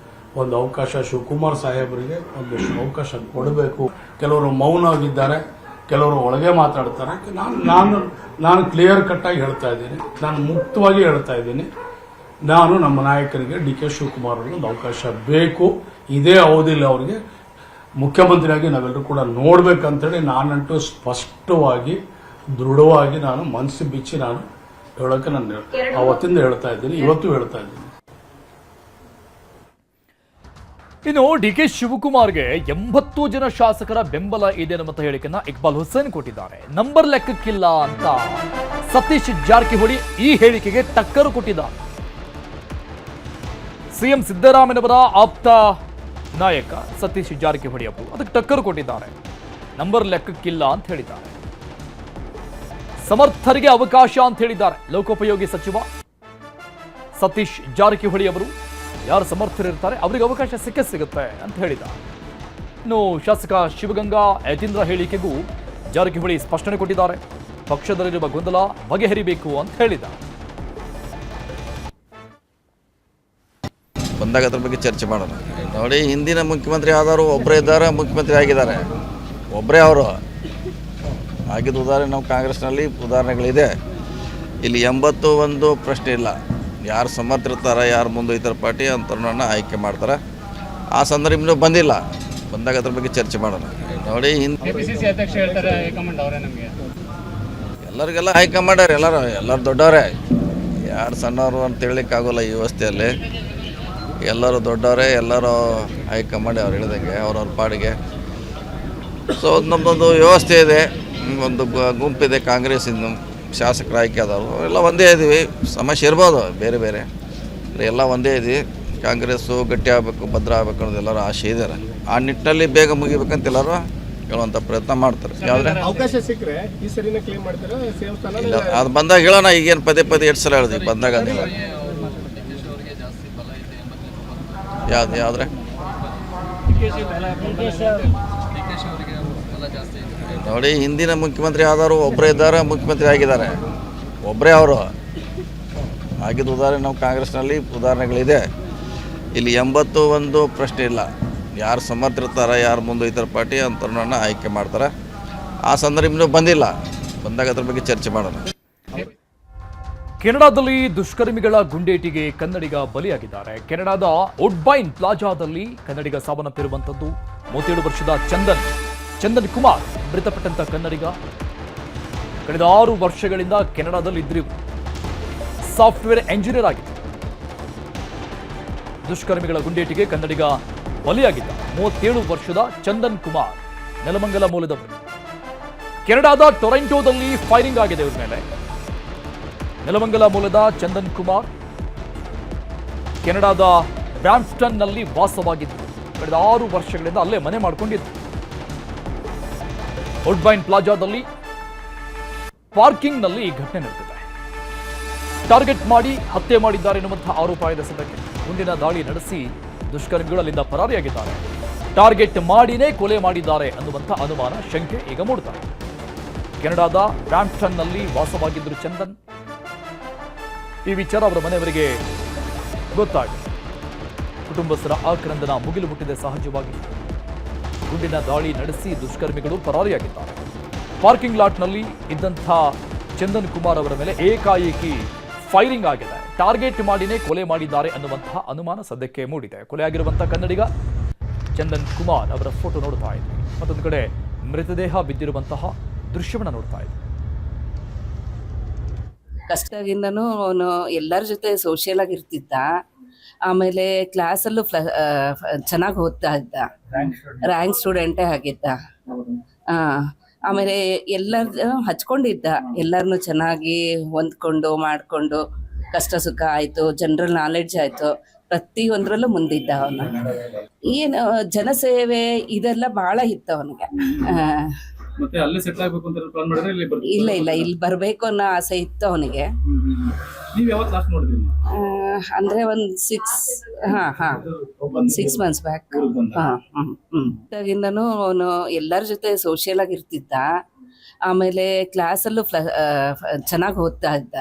ಒಂದು ಅವಕಾಶ ಶಿವಕುಮಾರ್ ಸಾಹೇಬರಿಗೆ ಒಂದು ಅವಕಾಶ ಕೊಡಬೇಕು. ಕೆಲವರು ಮೌನ ಆಗಿದ್ದಾರೆ, ಕೆಲವರು ಒಳಗೆ ಮಾತಾಡ್ತಾರೆ. ನಾನು ಕ್ಲಿಯರ್ ಕಟ್ಟಾಗಿ ಹೇಳ್ತಾ ಇದ್ದೀನಿ, ನಾನು ಮುಕ್ತವಾಗಿ ಹೇಳ್ತಾ ಇದ್ದೀನಿ. ನಾನು ನಮ್ಮ ನಾಯಕರಿಗೆ ಡಿ ಕೆ ಶಿವಕುಮಾರ್ ಅವರಿಗೆ ಒಂದು ಅವಕಾಶ ಬೇಕು. ಇದೇ ಅವಧಿಯಲ್ಲಿ ಅವರಿಗೆ ಮುಖ್ಯಮಂತ್ರಿಯಾಗಿ ನಾವೆಲ್ಲರೂ ಕೂಡ ನೋಡ್ಬೇಕಂತೇಳಿ ನಾನಂತೂ ಸ್ಪಷ್ಟವಾಗಿ ದೃಢವಾಗಿ ನಾನು ಮನಸ್ಸು ಬಿಚ್ಚಿ ನಾನು ಹೇಳೋಕೆ ನಾನು ಅವತ್ತಿಂದ ಹೇಳ್ತಾ ಇದ್ದೀನಿ, ಇವತ್ತು ಹೇಳ್ತಾ ಇದ್ದೀನಿ. ಇನ್ನು ಡಿ ಕೆ ಶಿವಕುಮಾರ್ಗೆ 80 ಜನ ಶಾಸಕರ ಬೆಂಬಲ ಇದೆ ಅನ್ನುವಂಥ ಹೇಳಿಕೆಯನ್ನ ಇಕ್ಬಾಲ್ ಹುಸೇನ್ ಕೊಟ್ಟಿದ್ದಾರೆ. ನಂಬರ್ ಲೆಕ್ಕಕ್ಕಿಲ್ಲ ಅಂತ ಸತೀಶ್ ಜಾರಕಿಹೊಳಿ ಈ ಹೇಳಿಕೆಗೆ ಟಕ್ಕರು ಕೊಟ್ಟಿದ್ದಾರೆ. ಸಿಎಂ ಸಿದ್ದರಾಮಯ್ಯನವರ ಆಪ್ತ ನಾಯಕ ಸತೀಶ್ ಜಾರಕಿಹೊಳಿ ಅವರು ಅದಕ್ಕೆ ಟಕ್ಕರು ಕೊಟ್ಟಿದ್ದಾರೆ. ನಂಬರ್ ಲೆಕ್ಕಕ್ಕಿಲ್ಲ ಅಂತ ಹೇಳಿದ್ದಾರೆ. ಸಮರ್ಥರಿಗೆ ಅವಕಾಶ ಅಂತ ಹೇಳಿದ್ದಾರೆ ಲೋಕೋಪಯೋಗಿ ಸಚಿವ ಸತೀಶ್ ಜಾರಕಿಹೊಳಿ ಅವರು. ಯಾರು ಸಮರ್ಥರಿರ್ತಾರೆ ಅವರಿಗೆ ಅವಕಾಶ ಸಿಗುತ್ತೆ ಅಂತ ಹೇಳಿದ್ದಾರೆ. ಇನ್ನು ಶಾಸಕ ಶಿವಗಂಗಾ ಯತೀಂದ್ರ ಹೇಳಿಕೆಗೂ ಜಾರಕಿಹೊಳಿ ಸ್ಪಷ್ಟನೆ ಕೊಟ್ಟಿದ್ದಾರೆ. ಪಕ್ಷದಲ್ಲಿರುವ ಗೊಂದಲ ಬಗೆಹರಿಬೇಕು ಅಂತ ಹೇಳಿದ್ದಾರೆ. ಬಂದಾಗ ಅದ್ರ ಬಗ್ಗೆ ಚರ್ಚೆ ಮಾಡೋಣ. ನೋಡಿ, ಹಿಂದಿನ ಮುಖ್ಯಮಂತ್ರಿ ಆದವರು ಒಬ್ಬರೇ ಇದ್ದಾರೆ, ಮುಖ್ಯಮಂತ್ರಿ ಆಗಿದ್ದಾರೆ, ಒಬ್ಬರೇ ಅವರು ಆಗಿದ್ದು ಉದಾಹರಣೆ ನಮ್ಮ ಕಾಂಗ್ರೆಸ್ನಲ್ಲಿ ಉದಾಹರಣೆಗಳಿದೆ. ಇಲ್ಲಿ 81 ಪ್ರಶ್ನೆ ಇಲ್ಲ. ಯಾರು ಸಮರ್ಥಿರ್ತಾರೆ, ಯಾರು ಮುಂದೊಯ್ತಾರೆ ಪಾರ್ಟಿ ಅಂತರನ್ನ ಆಯ್ಕೆ ಮಾಡ್ತಾರೆ. ಆ ಸಂದರ್ಭ ಇನ್ನೂ ಬಂದಿಲ್ಲ, ಬಂದಾಗ ಅದ್ರ ಬಗ್ಗೆ ಚರ್ಚೆ ಮಾಡೋಣ. ನೋಡಿ, ಎಲ್ಲರಿಗೆಲ್ಲ ಹೈಕಮಾಂಡ್ ಎಲ್ಲರೂ ದೊಡ್ಡವರೇ, ಯಾರು ಸಣ್ಣವರು ಅಂತ ಹೇಳಲಿಕ್ಕಾಗೋಲ್ಲ ಈ ವ್ಯವಸ್ಥೆಯಲ್ಲಿ. ಎಲ್ಲರೂ ದೊಡ್ಡವರೇ, ಎಲ್ಲರೂ ಹೈಕಮಾಂಡ್ ಅವ್ರು ಹೇಳಿದಂಗೆ ಅವ್ರವ್ರ ಪಾಡಿಗೆ. ಸೊ ನಮ್ಮದೊಂದು ವ್ಯವಸ್ಥೆ ಇದೆ, ಒಂದು ಗುಂಪಿದೆ ಕಾಂಗ್ರೆಸ್ಸಿಂದ ಶಾಸಕರು ಆಯ್ಕೆ ಆದವರು ಎಲ್ಲ ಒಂದೇ ಇದ್ದೀವಿ. ಸಮಸ್ಯೆ ಇರ್ಬೋದು ಬೇರೆ ಬೇರೆ, ಎಲ್ಲ ಒಂದೇ ಇದ್ದೀವಿ. ಕಾಂಗ್ರೆಸ್ಸು ಗಟ್ಟಿ ಆಗಬೇಕು, ಭದ್ರ ಆಗಬೇಕು ಅನ್ನೋದು ಎಲ್ಲರೂ ಆಸೆ ಇದ್ದಾರೆ. ಆ ನಿಟ್ಟಿನಲ್ಲಿ ಬೇಗ ಮುಗಿಬೇಕಂತ ಎಲ್ಲರೂ ಹೇಳುವಂಥ ಪ್ರಯತ್ನ ಮಾಡ್ತಾರೆ. ಯಾವುದೇ ಅವಕಾಶ ಸಿಕ್ಕರೆ ಈ ಸರಿನೇ ಕ್ಲೇಮ್ ಮಾಡ್ತಾರೆ ಇಲ್ಲ, ಅದು ಬಂದಾಗ ಹೇಳೋಣ. ಈಗೇನು ಪದೇ 2 ಸಲ ಹೇಳಿದ್ವಿ, ಬಂದಾಗ ಅಂದಿಲ್ಲ. ಯಾವುದ್ರೆ ನೋಡಿ, ಹಿಂದಿನ ಮುಖ್ಯಮಂತ್ರಿ ಆದವರು ಒಬ್ಬರೇ ಇದ್ದಾರೆ, ಮುಖ್ಯಮಂತ್ರಿ ಆಗಿದ್ದಾರೆ, ಒಬ್ಬರೇ ಅವರು ಆಗಿದ್ದು ಉದಾಹರಣೆ ನಮ್ಮ ಕಾಂಗ್ರೆಸ್ನಲ್ಲಿ ಉದಾಹರಣೆಗಳಿದೆ. ಇಲ್ಲಿ 81 ಪ್ರಶ್ನೆ ಇಲ್ಲ. ಯಾರು ಸಮರ್ಥಿರ್ತಾರೆ, ಯಾರು ಮುಂದೊಯ್ತಾರೆ ಪಾರ್ಟಿ ಅಂತರನ್ನ ಆಯ್ಕೆ ಮಾಡ್ತಾರೆ. ಆ ಸಂದರ್ಭ ಇನ್ನೂ ಬಂದಿಲ್ಲ, ಬಂದಾಗ ಅದ್ರ ಬಗ್ಗೆ ಚರ್ಚೆ ಮಾಡೋಣ. ಕೆನಡಾದಲ್ಲಿ ದುಷ್ಕರ್ಮಿಗಳ ಗುಂಡೇಟಿಗೆ ಕನ್ನಡಿಗ ಬಲಿಯಾಗಿದ್ದಾರೆ. ಕೆನಡಾದ ವುಡ್ಬೈನ್ ಪ್ಲಾಜಾದಲ್ಲಿ ಕನ್ನಡಿಗ ಸಾವನ್ನಪ್ಪಿರುವಂಥದ್ದು. 37 ವರ್ಷದ ಚಂದನ್ ಕುಮಾರ್ ಮೃತಪಟ್ಟಂತ ಕನ್ನಡಿಗ. ಕಳೆದ 6 ವರ್ಷಗಳಿಂದ ಕೆನಡಾದಲ್ಲಿ ಇದ್ರು. ಸಾಫ್ಟ್ವೇರ್ ಎಂಜಿನಿಯರ್ ಆಗಿದ್ದರು. ದುಷ್ಕರ್ಮಿಗಳ ಗುಂಡೇಟಿಗೆ ಕನ್ನಡಿಗ ಬಲಿಯಾಗಿದ್ದ 37 ವರ್ಷದ ಚಂದನ್ ಕುಮಾರ್ ನೆಲಮಂಗಲ ಮೂಲದವರು. ಕೆನಡಾದ ಟೊರೆಂಟೊದಲ್ಲಿ ಫೈರಿಂಗ್ ಆಗಿದೆ ಇವ್ರ ಮೇಲೆ. ನೆಲಮಂಗಲ ಮೂಲದ ಚಂದನ್ ಕುಮಾರ್ ಕೆನಡಾದ ಬ್ರಾಂಪ್ಟನ್ನಲ್ಲಿ ವಾಸವಾಗಿದ್ದರು. ಕಳೆದ 6 ವರ್ಷಗಳಿಂದ ಅಲ್ಲೇ ಮನೆ ಮಾಡಿಕೊಂಡಿದ್ರು. ವುಡ್ಬೈನ್ ಪ್ಲಾಜಾದಲ್ಲಿ ಪಾರ್ಕಿಂಗ್ನಲ್ಲಿ ಈ ಘಟನೆ ನಡೆದಿದೆ. ಟಾರ್ಗೆಟ್ ಮಾಡಿ ಹತ್ಯೆ ಮಾಡಿದ್ದಾರೆ ಎನ್ನುವಂತಹ ಆರೋಪ ಇದೆ ಸದ್ಯಕ್ಕೆ. ಗುಂಡಿನ ದಾಳಿ ನಡೆಸಿ ದುಷ್ಕರ್ಮಿಗಳು ಅಲ್ಲಿಂದ ಪರಾರಿಯಾಗಿದ್ದಾರೆ. ಟಾರ್ಗೆಟ್ ಮಾಡಿನೇ ಕೊಲೆ ಮಾಡಿದ್ದಾರೆ ಅನ್ನುವಂಥ ಅನುಮಾನ, ಶಂಕೆ ಈಗ ಮೂಡ್ತಾ ಇದೆ. ಕೆನಡಾದ ಬ್ರಾಂಪ್ಟನ್ನಲ್ಲಿ ವಾಸವಾಗಿದ್ದರು ಚಂದನ್. ಈ ವಿಚಾರ ಅವರ ಮನೆಯವರಿಗೆ ಗೊತ್ತಾಗಿದೆ. ಕುಟುಂಬಸ್ಥರ ಆಕ್ರಂದನ ಮುಗಿಲು ಮುಟ್ಟಿದೆ. ಸಹಜವಾಗಿ ಗುಂಡಿನ ದಾಳಿ ನಡೆಸಿ ದುಷ್ಕರ್ಮಿಗಳು ಪರಾರಿಯಾಗಿದ್ದಾರೆ. ಪಾರ್ಕಿಂಗ್ ಲಾಟ್ನಲ್ಲಿ ಇದ್ದಂಥ ಚಂದನ್ ಕುಮಾರ್ ಅವರ ಮೇಲೆ ಏಕಾಏಕಿ ಫೈರಿಂಗ್ ಆಗಿದೆ. ಟಾರ್ಗೆಟ್ ಮಾಡಿನೇ ಕೊಲೆ ಮಾಡಿದ್ದಾರೆ ಅನ್ನುವಂತಹ ಅನುಮಾನ ಸದ್ಯಕ್ಕೆ ಮೂಡಿದೆ. ಕೊಲೆಯಾಗಿರುವಂತಹ ಕನ್ನಡಿಗ ಚಂದನ್ ಕುಮಾರ್ ಅವರ ಫೋಟೋ ನೋಡ್ತಾ ಇದ್ವಿ. ಮತ್ತೊಂದು ಕಡೆ ಮೃತದೇಹ ಬಿದ್ದಿರುವಂತಹ ದೃಶ್ಯವನ್ನು ನೋಡ್ತಾ ಇದ್ವಿ. ಕಷ್ಟದಿಂದನೂ ಅವನು ಎಲ್ಲರ ಜೊತೆ ಸೋಷಿಯಲ್ ಆಗಿರ್ತಿದ್ದ. ಆಮೇಲೆ ಕ್ಲಾಸಲ್ಲೂ ಚೆನ್ನಾಗಿ ಓದ್ತಾ ಇದ್ದ, ರ್ಯಾಂಕ್ ಸ್ಟೂಡೆಂಟೇ ಆಗಿದ್ದ. ಆಮೇಲೆ ಎಲ್ಲರ ಹಚ್ಕೊಂಡಿದ್ದ, ಎಲ್ಲರನ್ನು ಚೆನ್ನಾಗಿ ಹೊಂದ್ಕೊಂಡು ಮಾಡಿಕೊಂಡು, ಕಷ್ಟ ಸುಖ ಆಯಿತು, ಜನರಲ್ ನಾಲೆಡ್ಜ್ ಆಯಿತು, ಪ್ರತಿಯೊಂದರಲ್ಲೂ ಮುಂದಿದ್ದ ಅವನು. ಏನು ಜನಸೇವೆ ಇದೆಲ್ಲ ಭಾಳ ಇತ್ತು ಅವನಿಗೆ. ಮತ್ತೆ ಅಲ್ಲೇ ಸೆಟ್ಲ್ ಆಗಬೇಕು ಅಂತ ಪ್ಲಾನ್ ಮಾಡಿದ್ರೆ ಇಲ್ಲ ಇಲ್ಲಿ ಬರಬೇಕು ಅನ್ನೋ ಆಸೆ ಇತ್ತು ಅವನಿಗೆ. ನೀವು ಯಾವತ್ತು ಲಾಸ್ಟ್ ನೋಡಿದ್ರಿ? ಅಂದ್ರೆ ಒಂದು 6 months ಬ್ಯಾಕ್. ಆಗಿಂದನೂ ಅವನು ಎಲ್ಲರ ಜೊತೆ ಸೋಷಿಯಲ್ ಆಗಿರ್ತಿದ್ದ. ಆಮೇಲೆ ಕ್ಲಾಸಲ್ಲೂ ಚೆನ್ನಾಗಿ ಓದ್ತಾ ಇದ್ದ,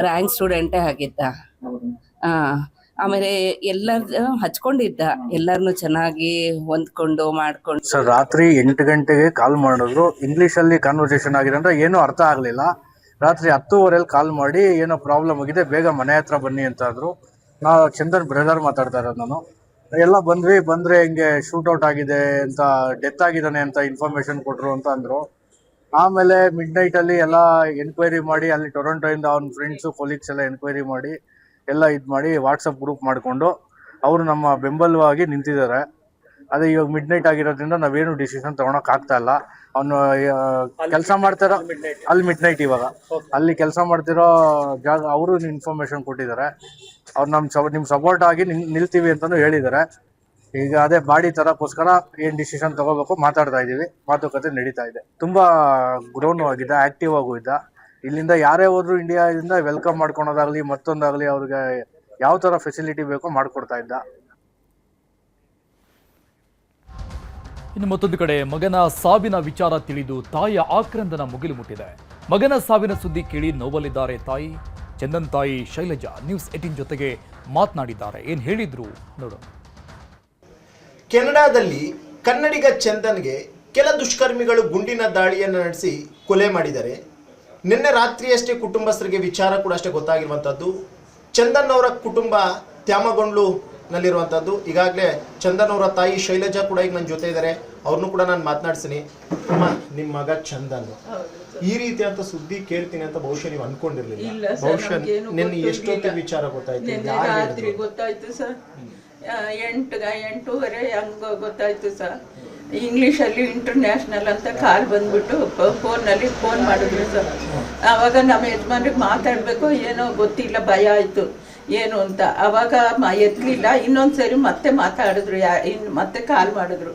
ರ್ಯಾಂಕ್ ಸ್ಟೂಡೆಂಟೇ ಆಗಿದ್ದ. ಆಮೇಲೆ ಎಲ್ಲರ ಹಚ್ಕೊಂಡಿದ್ದ, ಎಲ್ಲರನ್ನು ಚೆನ್ನಾಗಿ ಹೊಂದ್ಕೊಂಡು ಮಾಡ್ಕೊಂಡು. ಸರ್ ರಾತ್ರಿ 8 ಗಂಟೆಗೆ ಕಾಲ್ ಮಾಡಿದ್ರು. ಇಂಗ್ಲೀಷಲ್ಲಿ ಕಾನ್ವರ್ಸೇಷನ್ ಆಗಿದೆ ಅಂದ್ರೆ ಏನೂ ಅರ್ಥ ಆಗಲಿಲ್ಲ. ರಾತ್ರಿ 10:15 ಕಾಲ್ ಮಾಡಿ ಏನೋ ಪ್ರಾಬ್ಲಮ್ ಆಗಿದೆ, ಬೇಗ ಮನೆ ಹತ್ರ ಬನ್ನಿ ಅಂತ ಅಂದ್ರು. ನಾವು ಚಂದನ್ ಬ್ರದರ್ ಮಾತಾಡ್ತಾ ಇರೋದು ನಾನು. ಎಲ್ಲ ಬಂದ್ರೆ ಹಿಂಗೆ ಶೂಟ್ಔಟ್ ಆಗಿದೆ ಅಂತ, ಡೆತ್ ಆಗಿದ್ದಾನೆ ಅಂತ ಇನ್ಫಾರ್ಮೇಶನ್ ಕೊಟ್ರು ಅಂತ ಅಂದ್ರು. ಆಮೇಲೆ ಮಿಡ್ ಅಲ್ಲಿ ಎಲ್ಲ ಎನ್ಕ್ವೈರಿ ಮಾಡಿ, ಅಲ್ಲಿ ಟೊರೊಂಟೊಯಿಂದ ಅವ್ನ ಫ್ರೆಂಡ್ಸು ಕೊಲೀಗ್ಸ್ ಎಲ್ಲ ಎನ್ಕ್ವೈರಿ ಮಾಡಿ ಎಲ್ಲ ಮಾಡಿ ವಾಟ್ಸಪ್ ಗ್ರೂಪ್ ಮಾಡಿಕೊಂಡು ಅವರು ನಮ್ಮ ಬೆಂಬಲವಾಗಿ ನಿಂತಿದ್ದಾರೆ. ಅದೇ ಇವಾಗ ಮಿಡ್ ಆಗಿರೋದ್ರಿಂದ ನಾವೇನು ಡಿಸಿಷನ್ ತಗೊಳಕ್ ಆಗ್ತಾ ಇಲ್ಲ. ಅವನು ಕೆಲಸ ಮಾಡ್ತಿರೋ ಅಲ್ಲಿ ಮಿಡ್ ಇವಾಗ ಅಲ್ಲಿ ಕೆಲಸ ಮಾಡ್ತಿರೋ ಜಾಗ ಅವರು ಇನ್ಫಾರ್ಮೇಶನ್ ಕೊಟ್ಟಿದ್ದಾರೆ. ಅವ್ರು ನಿಮ್ ಸಪೋರ್ಟ್ ಆಗಿ ನಿಲ್ತೀವಿ ಅಂತಾನು ಹೇಳಿದ್ದಾರೆ. ಈಗ ಅದೇ ಬಾಡಿ ತರಕ್ಕೋಸ್ಕರ ಏನ್ ಡಿಸಿಷನ್ ತಗೋಬೇಕು ಮಾತಾಡ್ತಾ ಇದೀವಿ. ಮಾತುಕತೆ ನಡೀತಾ ಇದೆ. ತುಂಬಾ ಗ್ರೋನು ಆಗಿದ್ದ, ಆಕ್ಟಿವ್ ಆಗೂ ಇದ್ದ. ಇಲ್ಲಿಂದ ಯಾರೇ ಹೋದ್ರು ಇಂಡಿಯಾದಿಂದ ವೆಲ್ಕಮ್ ಮಾಡ್ಕೊಳೋದಾಗ್ಲಿ ಮತ್ತೊಂದಾಗ್ಲಿ ಅವ್ರಿಗೆ ಯಾವ ತರ ಫೆಸಿಲಿಟಿ ಬೇಕೋ ಮಾಡ್ಕೊಡ್ತಾ ಇದ್ದ. ಇನ್ನು ಮತ್ತೊಂದು ಕಡೆ ಮಗನ ಸಾವಿನ ವಿಚಾರ ತಿಳಿದು ತಾಯಿಯ ಆಕ್ರಂದನ ಮುಗಿಲು ಮುಟ್ಟಿದೆ. ಮಗನ ಸಾವಿನ ಸುದ್ದಿ ಕೇಳಿ ನೋವಲ್ಲಿದ್ದಾರೆ ತಾಯಿ. ಚಂದನ್ ತಾಯಿ ಶೈಲಜಾ ನ್ಯೂಸ್ 18 ಜೊತೆಗೆ ಮಾತನಾಡಿದ್ದಾರೆ. ಏನ್ ಹೇಳಿದ್ರು ನೋಡು. ಕೆನಡಾದಲ್ಲಿ ಕನ್ನಡಿಗ ಚಂದನ್ಗೆ ಕೆಲ ದುಷ್ಕರ್ಮಿಗಳು ಗುಂಡಿನ ದಾಳಿಯನ್ನು ನಡೆಸಿ ಕೊಲೆ ಮಾಡಿದ್ದಾರೆ. ನಿನ್ನೆ ರಾತ್ರಿಯಷ್ಟೇ ಕುಟುಂಬಸ್ಥರಿಗೆ ವಿಚಾರ ಕೂಡ ಅಷ್ಟೇ ಗೊತ್ತಾಗಿರುವಂಥದ್ದು. ಚಂದನ್ ಅವರ ಕುಟುಂಬ ತ್ಯಾಮಗೊಂಡ್ಲುನಲ್ಲಿರುವಂಥದ್ದು. ಈಗಾಗಲೇ ಚಂದನ್ ಅವರ ತಾಯಿ ಶೈಲಜಾ ಕೂಡ ಈಗ ನನ್ನ ಜೊತೆ ಇದ್ದಾರೆ. ಅವ್ರನ್ನೂ ಕೂಡ ನಾನು ಮಾತನಾಡ್ತೀನಿ. ಅಮ್ಮ, ನಿಮ್ಮ ಮಗ ಚಂದನ್ ಈ ರೀತಿಯಂತ ಸುದ್ದಿ ಕೇಳ್ತೀನಿ ಅಂತ ಬಹುಶಃ ನೀವು ಅನ್ಕೊಂಡಿರ್ಲಿಲ್ಲ. ಬಹುಶಃ ನಿನ್ನೆ ಎಷ್ಟೊತ್ತಿಗೆ ವಿಚಾರ ಗೊತ್ತಾಯ್ತು? ಗೊತ್ತಾಯ್ತು ಸರ್, 8:30 ಹಂಗ ಗೊತ್ತಾಯ್ತು ಸರ್. ಇಂಗ್ಲೀಷಲ್ಲಿ ಇಂಟರ್ನ್ಯಾಷನಲ್ ಅಂತ ಕಾಲ್ ಬಂದ್ಬಿಟ್ಟು ಫೋನಲ್ಲಿ ಫೋನ್ ಮಾಡಿದ್ರು ಸರ್. ಆವಾಗ ನಮ್ಮ ಯಜಮಾನ್ರಿಗೆ ಮಾತಾಡಬೇಕು ಏನೋ ಗೊತ್ತಿಲ್ಲ, ಭಯ ಆಯಿತು ಏನು ಅಂತ. ಆವಾಗ ಎತ್ತಲಿಲ್ಲ. ಇನ್ನೊಂದ್ಸರಿ ಮತ್ತೆ ಮಾತಾಡಿದ್ರು, ಮತ್ತೆ ಕಾಲ್ ಮಾಡಿದ್ರು.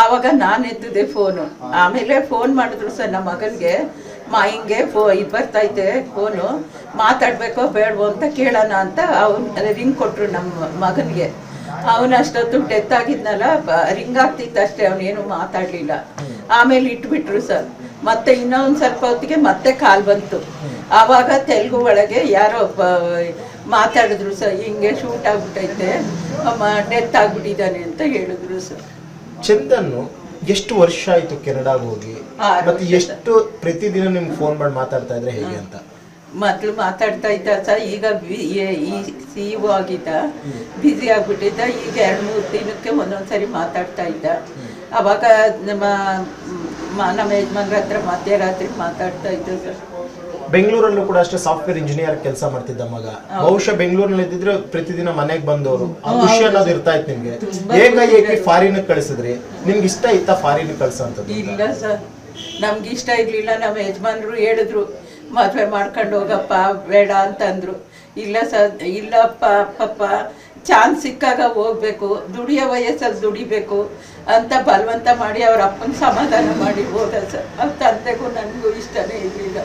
ಆವಾಗ ನಾನು ಎತ್ತಿದೆ ಫೋನು. ಆಮೇಲೆ ಫೋನ್ ಮಾಡಿದ್ರು ಸರ್ ನಮ್ಮ ಮಗನಿಗೆ, ಹಿಂಗೆ ಇದು ಬರ್ತೈತೆ ಫೋನು, ಮಾತಾಡಬೇಕೋ ಬೇಡವೋ ಅಂತ ಕೇಳೋಣ ಅಂತ ಅವ್ನು ರಿಂಗ್ ಕೊಟ್ಟರು ನಮ್ಮ ಮಗನಿಗೆ. ಅವನು ಅಷ್ಟೊತ್ತು ಡೆತ್ ಆಗಿದ್ನಲ್ಲ, ರಿಂಗ್ ಆಗ್ತಿತ್ತು ಅಷ್ಟೇ, ಅವನೇನು ಮಾತಾಡಲಿಲ್ಲ. ಆಮೇಲೆ ಇಟ್ಬಿಟ್ರು ಸರ್. ಮತ್ತೆ ಇನ್ನೊಂದು ಸ್ವಲ್ಪ ಹೊತ್ತಿಗೆ ಮತ್ತೆ ಕಾಲ್ ಬಂತು. ಆವಾಗ ತೆಲುಗು ಒಳಗೆ ಯಾರೋ ಮಾತಾಡಿದ್ರು ಸರ್, ಹಿಂಗೆ ಶೂಟ್ ಆಗ್ಬಿಟ್ಟೈತೆ, ಡೆತ್ ಆಗ್ಬಿಟ್ಟಿದ್ದಾನೆ ಅಂತ ಹೇಳಿದ್ರು ಸರ್. ಚಂದನ್ ಎಷ್ಟು ವರ್ಷ ಆಯ್ತು ಕೆನಡಾಗೆ ಹೋಗಿ? ಮತ್ತೆ ಎಷ್ಟು ಪ್ರತಿದಿನ ನಿಮ್ಗೆ ಫೋನ್ ಮಾಡಿ ಮಾತಾಡ್ತಾ ಇದ್ರೆ ಹೇಗೆ ಅಂತ? ಮೊದಲು ಮಾತಾಡ್ತಾ ಇದ್ದ ಸರ್, ಈಗ ಈ CEO ಆಗಿದ್ದ, ಬ್ಯುಸಿ ಆಗ್ಬಿಟ್ಟಿದ್ದ. ಈಗ 2-3 ದಿನಕ್ಕೆ ಒಂದೊಂದ್ಸರಿ ಮಾತಾಡ್ತಾ ಇದ್ದ. ಅವಾಗ ನಮ್ಮ ಯಜಮಾನ್ರ ಹತ್ರ ಮಧ್ಯರಾತ್ರಿ ಮಾತಾಡ್ತಾ ಇದ್ದ ಸರ್. ಬೆಂಗಳೂರಲ್ಲೂ ಕೂಡ ಅಷ್ಟೇ ಸಾಫ್ಟ್ವೇರ್ ಇಂಜಿನಿಯರ್ ಕೆಲಸ ಮಾಡ್ತಿದ್ದ ಮಗ. ಬಹುಶಃ ಬೆಂಗಳೂರಿನಲ್ಲಿ ಇದ್ದಿದ್ರೆ ಪ್ರತಿದಿನ ಮನೆಗೆ ಬಂದವರು ಖುಷಿ ಅನ್ನೋದು ಇರ್ತಾ ಇತ್ತು ನಿಮ್ಗೆ. ಏಕಾಏಕಿ ಫಾರಿನ್ ಕಳಿಸಿದ್ರಿ, ನಿಮ್ಗೆ ಇಷ್ಟ ಇತ್ತ ಫಾರಿನ್ ಕಳ್ಸಂತದ್ದು? ಇಲ್ಲ ಸರ್, ನಮ್ಗೆ ಇಷ್ಟ ಇರ್ಲಿಲ್ಲ. ನಮ್ಮ ಯಜಮಾನ್ರು ಹೇಳಿದ್ರು ಮದುವೆ ಮಾಡ್ಕೊಂಡು ಹೋಗಪ್ಪ ಬೇಡ ಅಂತಂದ್ರು. ಇಲ್ಲ ಸರ್, ಇಲ್ಲಪ್ಪ ಪಾಪ ಚಾನ್ಸ್ ಸಿಕ್ಕಾಗ ಹೋಗ್ಬೇಕು, ದುಡಿಯೋ ವಯಸ್ಸಲ್ಲಿ ದುಡಿಬೇಕು, ಅಂತ ಬಲವಂತ ಮಾಡಿ ಅವ್ರ ಅಪ್ಪನ ಸಮಾಧಾನ ಮಾಡಿ ಹೋದ ಸರ್. ಅವ್ರ ತಂದೆಗೂ ನನಗೂ ಇಷ್ಟನೇ ಇರಲಿಲ್ಲ.